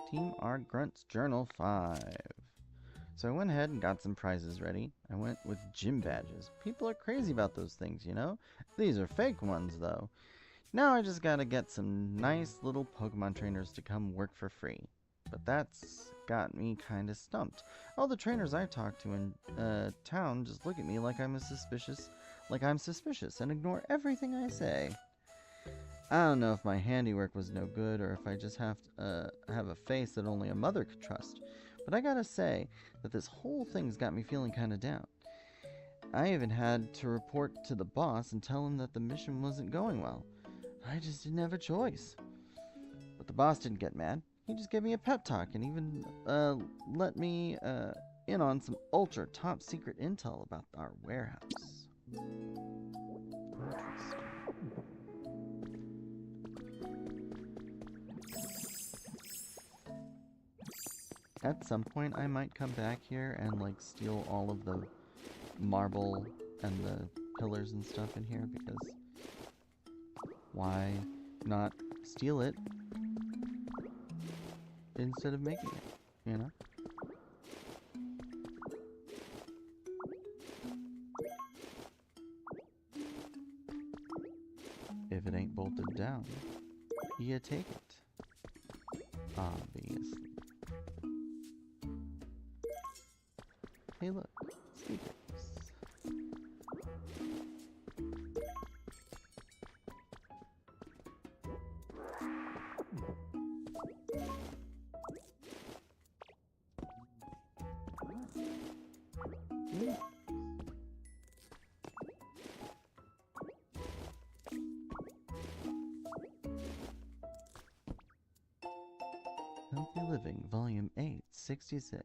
Team Art Grunts Journal 5. So I went ahead and got some prizes ready. I went with gym badges. People are crazy about those things, you know? These are fake ones, though. Now I just gotta get some nice little Pokemon trainers to come work for free. But that's got me kinda stumped. All the trainers I talk to in town just look at me like I'm suspicious and ignore everything I say. I don't know if my handiwork was no good or if I just have a face that only a mother could trust. But I gotta say that this whole thing's got me feeling kinda down. I even had to report to the boss and tell him that the mission wasn't going well. I just didn't have a choice. But the boss didn't get mad. He just gave me a pep talk and even let me in on some ultra top secret intel about our warehouse. At some point, I might come back here and, like, steal all of the marble and the pillars and stuff in here, because why not steal it instead of making it, you know? If it ain't bolted down, you take it. Obviously. Hey look, speakers. Healthy Living, Volume 8, 66.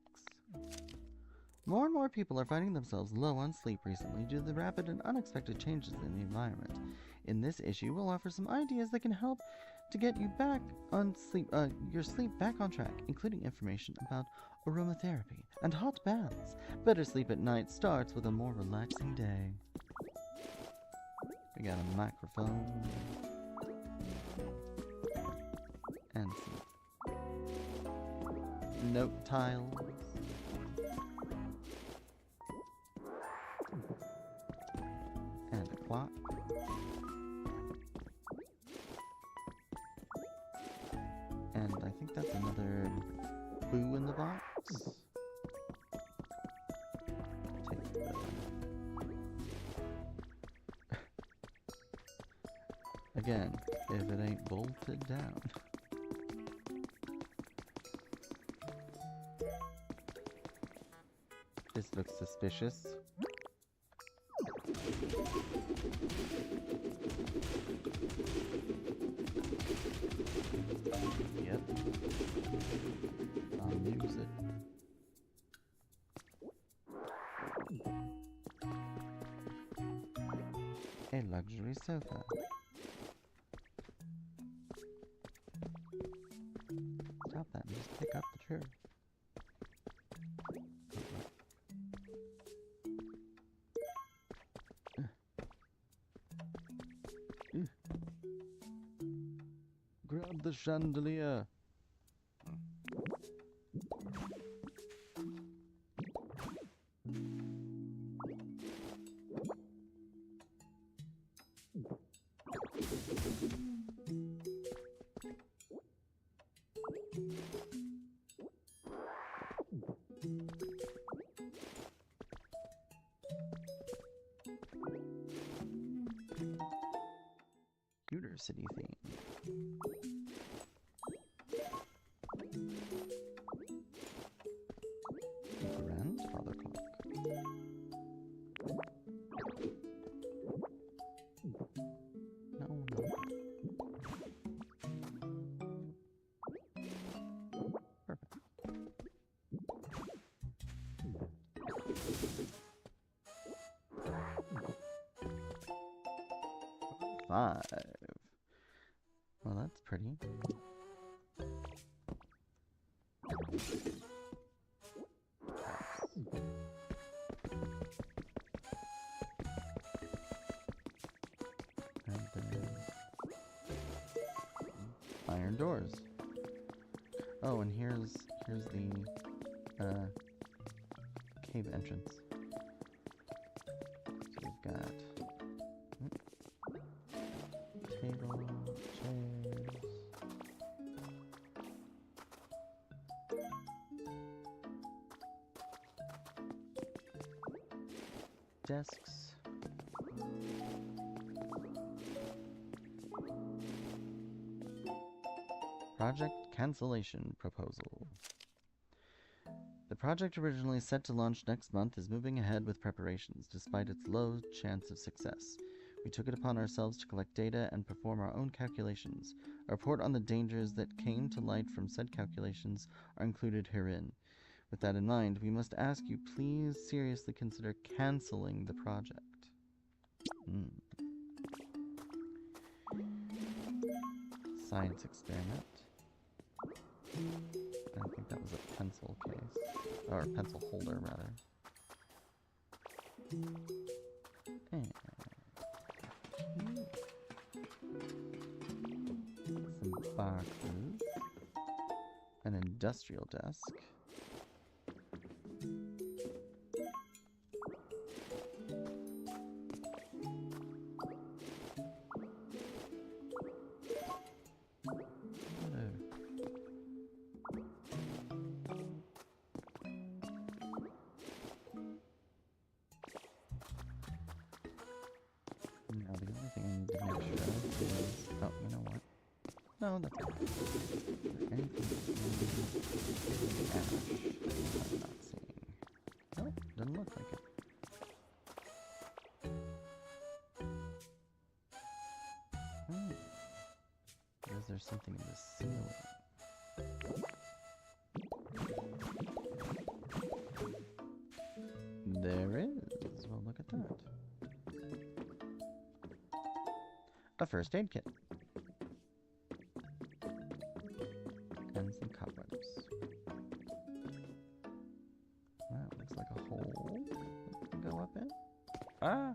More and more people are finding themselves low on sleep recently due to the rapid and unexpected changes in the environment. In this issue, we'll offer some ideas that can help to get you back on your sleep back on track, including information about aromatherapy and hot baths. Better sleep at night starts with a more relaxing day. We got a microphone and some note tiles. And a clock. And I think that's another boo in the box. Take the... Again, if it ain't bolted down. This looks suspicious. Yep. I'll use it. A luxury sofa. Stop that and just pick up the chair. Grab the chandelier. Computer City theme. Grandfather clock. No. Perfect. 5. Well, that's pretty. And then iron doors. Oh, and here's the cave entrance. So we've got table, chairs. Desks. Project cancellation proposal. The project originally set to launch next month is moving ahead with preparations, despite its low chance of success. We took it upon ourselves to collect data and perform our own calculations. A report on the dangers that came to light from said calculations are included herein. With that in mind, we must ask you please seriously consider canceling the project. Science experiment. I think that was a pencil case. Or a pencil holder, rather. And some boxes. An industrial desk. Now the only thing I need to make sure of is... Oh, you know what? No, that's good. Anything ash I'm not seeing. Nope, doesn't look like it. Is there something in the ceiling? There is. Well, look at that. A first aid kit. And some cobwebs. That looks like a hole that can go up in. Ah!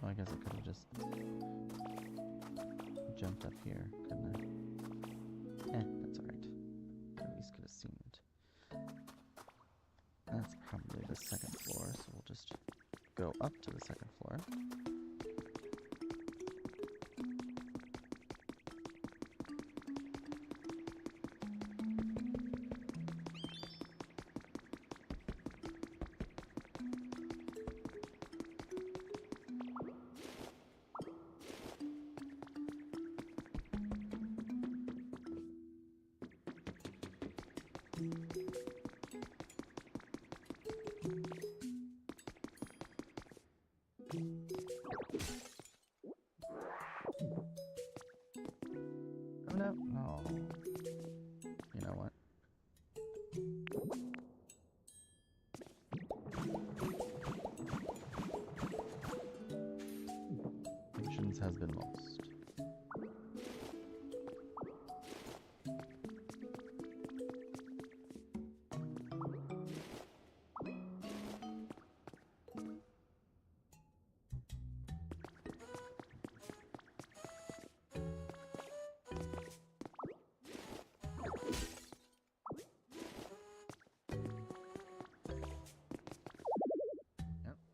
Well, I guess I could have just jumped up here, couldn't I? That's alright. At least could have seen it. That's probably the second floor, so we'll just go up to the second floor. Oh no. Oh. You know what? Patience has been lost.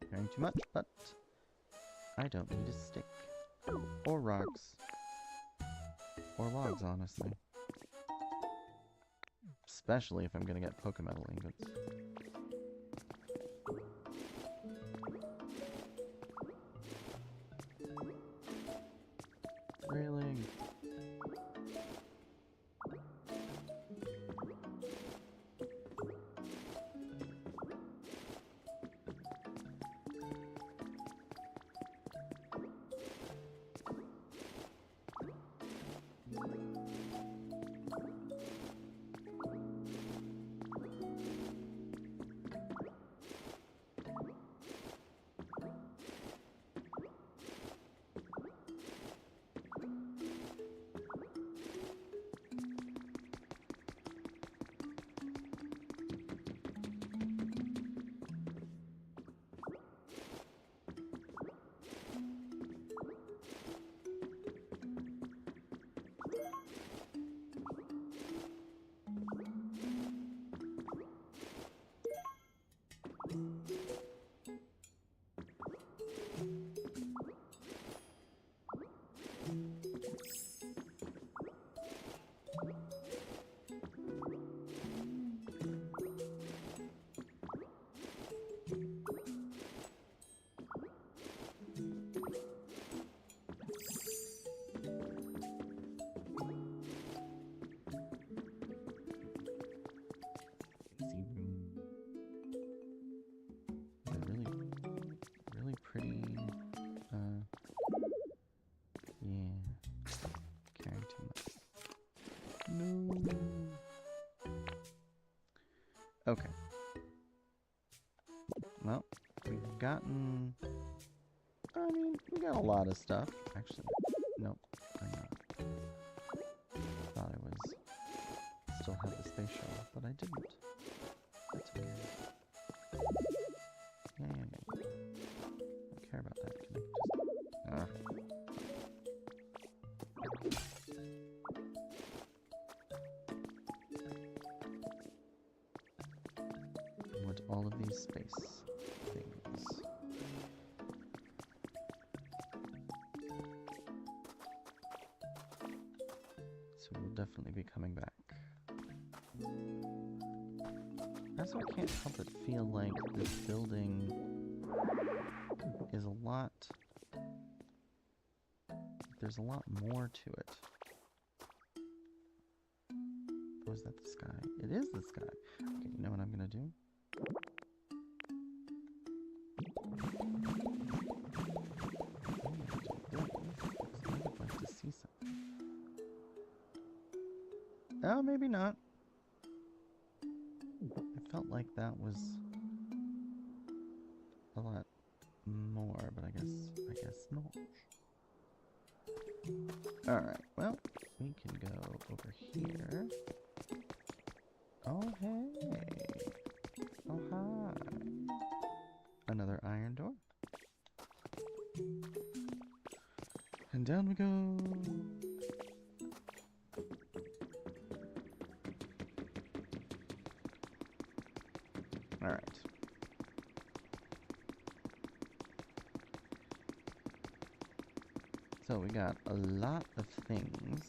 Carrying too much, but I don't need a stick. Or rocks. Or logs, honestly. Especially if I'm gonna get Pokemetal ingots. Really? Okay. Well, we've gotten... I mean, we got a lot of stuff. Actually, nope, I'm not. Thought I was... still had the space shuttle, but I didn't. That's okay. space things. So we'll definitely be coming back. Also, I can't help but feel like this building is a lot... There's a lot more to it. Oh, is that the sky? It is the sky. Okay, you know what I'm gonna do? I would like to see something. Oh, maybe not. I felt like that was a lot more, but I guess not. Alright, well, we can go over here. Oh, hey. Oh, hi. Another iron door. And down we go. Alright. So we got a lot of things.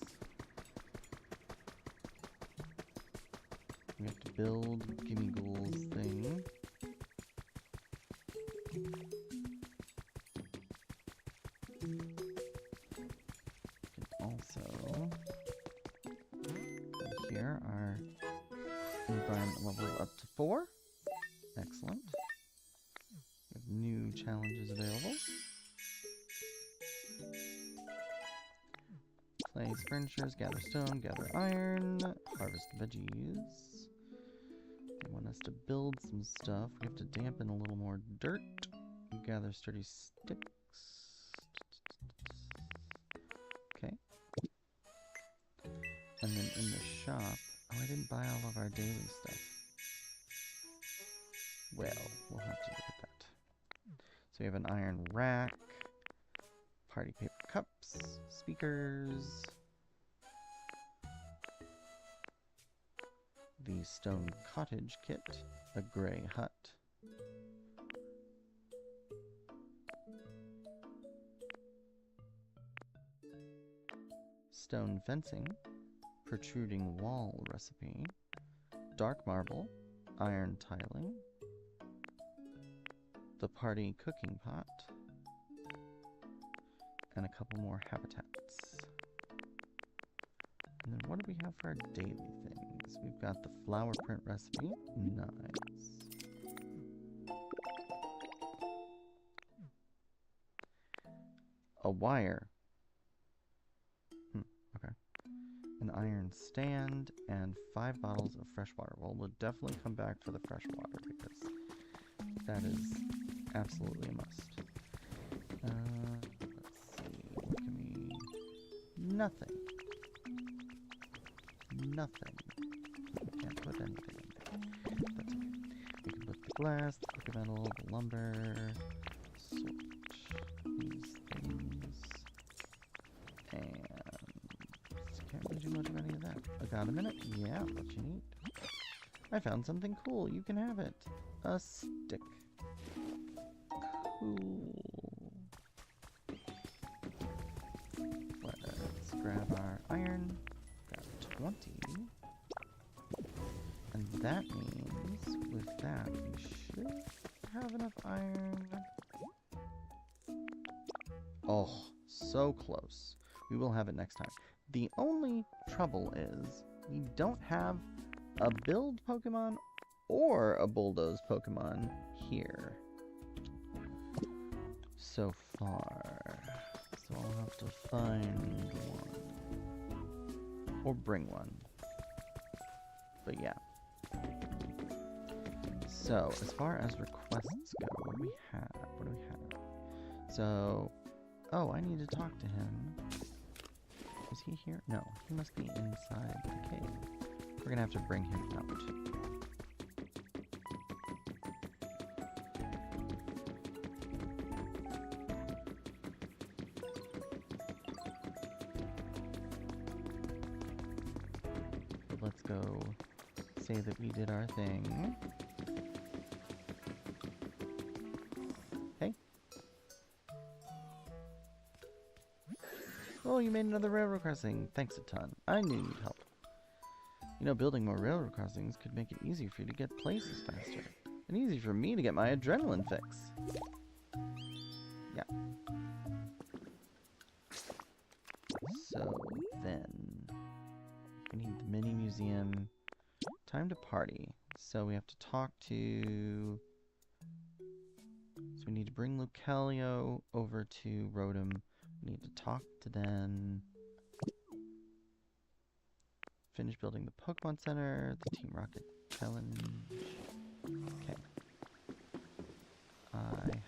We have to build Gimme Ghouls thing. We can also, here, our environment level up to 4. Excellent. We have new challenges available. Place furnitures, gather stone, gather iron, harvest veggies. They want us to build some stuff. We have to dampen a little more dirt. Gather sturdy sticks. Okay. And then in the shop... Oh, I didn't buy all of our daily stuff. Well, we'll have to look at that. So we have an iron rack. Party paper cups, speakers, the stone cottage kit, a gray hut, stone fencing, protruding wall recipe, dark marble, iron tiling, the party cooking pot, and a couple more habitats. And then what do we have for our daily things? We've got the flower print recipe. Nice. A wire. Okay. An iron stand and 5 bottles of fresh water. Well, we'll definitely come back for the fresh water because that is absolutely a must. Nothing. Nothing. Can't put anything in there. That's okay. We can put the glass, the crooked metal, the lumber, sort these things, and can't really do much of any of that. I got a minute? Yeah, what you need. I found something cool. You can have it. A stick. Cool. Let's grab our iron. Got 20. And that means with that we should have enough iron. Oh, so close. We will have it next time. The only trouble is we don't have a build Pokemon or a bulldoze Pokemon here so far. So I'll have to find one. Or bring one. But yeah. So, as far as requests go, what do we have? What do we have? So, oh, I need to talk to him. Is he here? No, he must be inside the cave. We're gonna have to bring him out. Let's go say that we did our thing. Oh, you made another railroad crossing. Thanks a ton. I knew you'd help. You know, building more railroad crossings could make it easier for you to get places faster. And easy for me to get my adrenaline fix. Yeah. So then, we need the mini museum. Time to party. So we have to talk to... So we need to bring Lucario over to Rotom. We need to talk to them. Finish building the Pokemon Center. The Team Rocket Challenge. Okay. I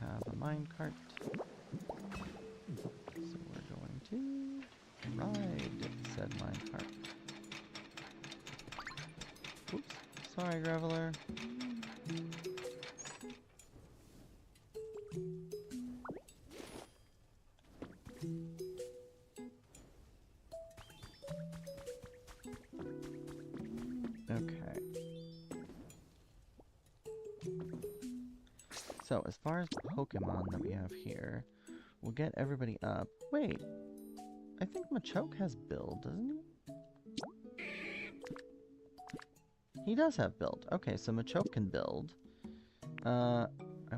have a minecart. So we're going to ride said minecart. Oops. Sorry, Graveler. Okay. So, as far as Pokemon that we have here, we'll get everybody up. Wait, I think Machoke has build, doesn't he? He does have build. Okay, so Machoke can build. I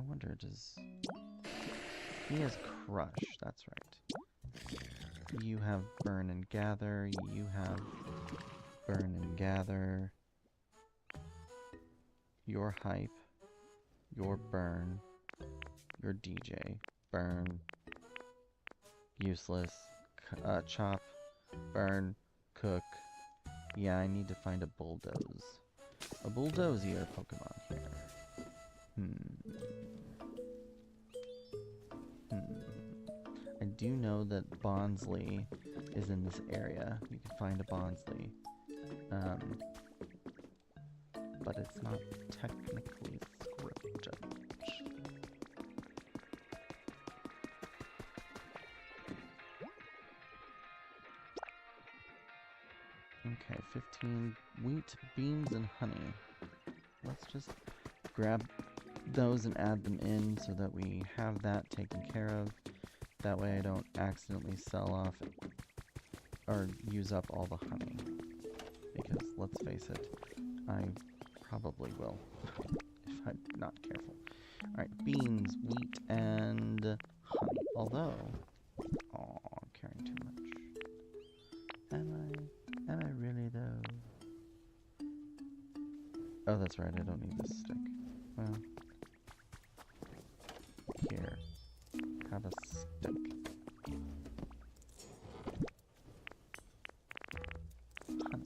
wonder, does... He has Crush, that's right. You have Burn and Gather, you have Burn and Gather. Your Hype. Your Burn. Your DJ. Burn. Useless. Chop. Burn. Cook. Yeah, I need to find a Bulldoze. A Bulldozier Pokemon here. I do know that Bonsly is in this area. You can find a Bonsly. But it's not technically Script. Okay, 15 wheat, beans, and honey. Let's just grab those and add them in so that we have that taken care of. That way I don't accidentally sell off or use up all the honey. Because, let's face it, I probably will if I'm not careful. Alright, beans, wheat, and honey. Although, oh, I'm carrying too much. Am I really though? Oh, that's right, I don't need this stick. Well, here, have a stick. Honey.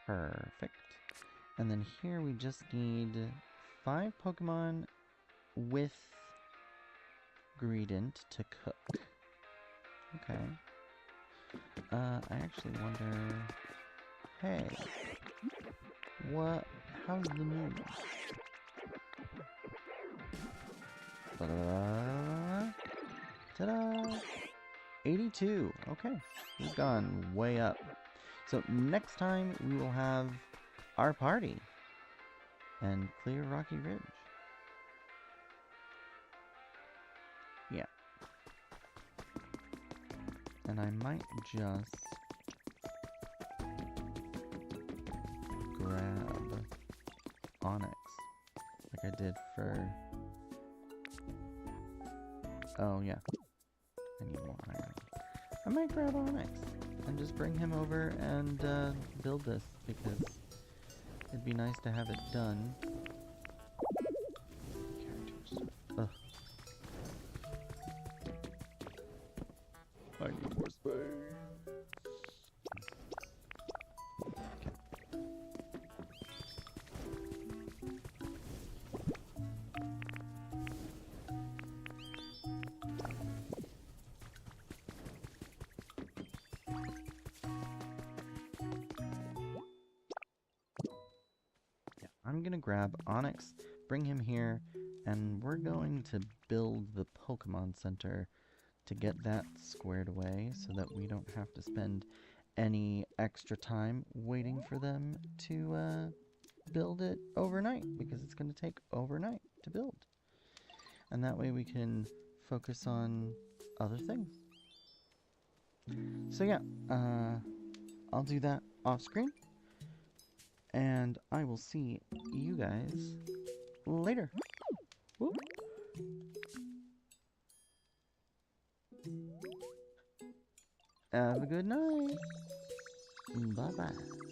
Perfect. And then here we just need 5 Pokemon with Greedent to cook. Okay. I actually wonder... Hey. What? How's the moon? Ta-da! 82. Okay. We've gone way up. So next time we will have our party and clear Rocky Ridge. Yeah. And I might just grab Onyx like I did for... Oh yeah. I need more iron. I might grab Onyx and just bring him over and build this because it'd be nice to have it done. Ugh. I need more space. Okay. I'm gonna grab Onyx, bring him here, and we're going to build the Pokemon Center to get that squared away so that we don't have to spend any extra time waiting for them to build it overnight, because it's going to take overnight to build. And that way we can focus on other things. So yeah, I'll do that off screen, and I will see you guys later. Woo. Have a good night. Bye-bye.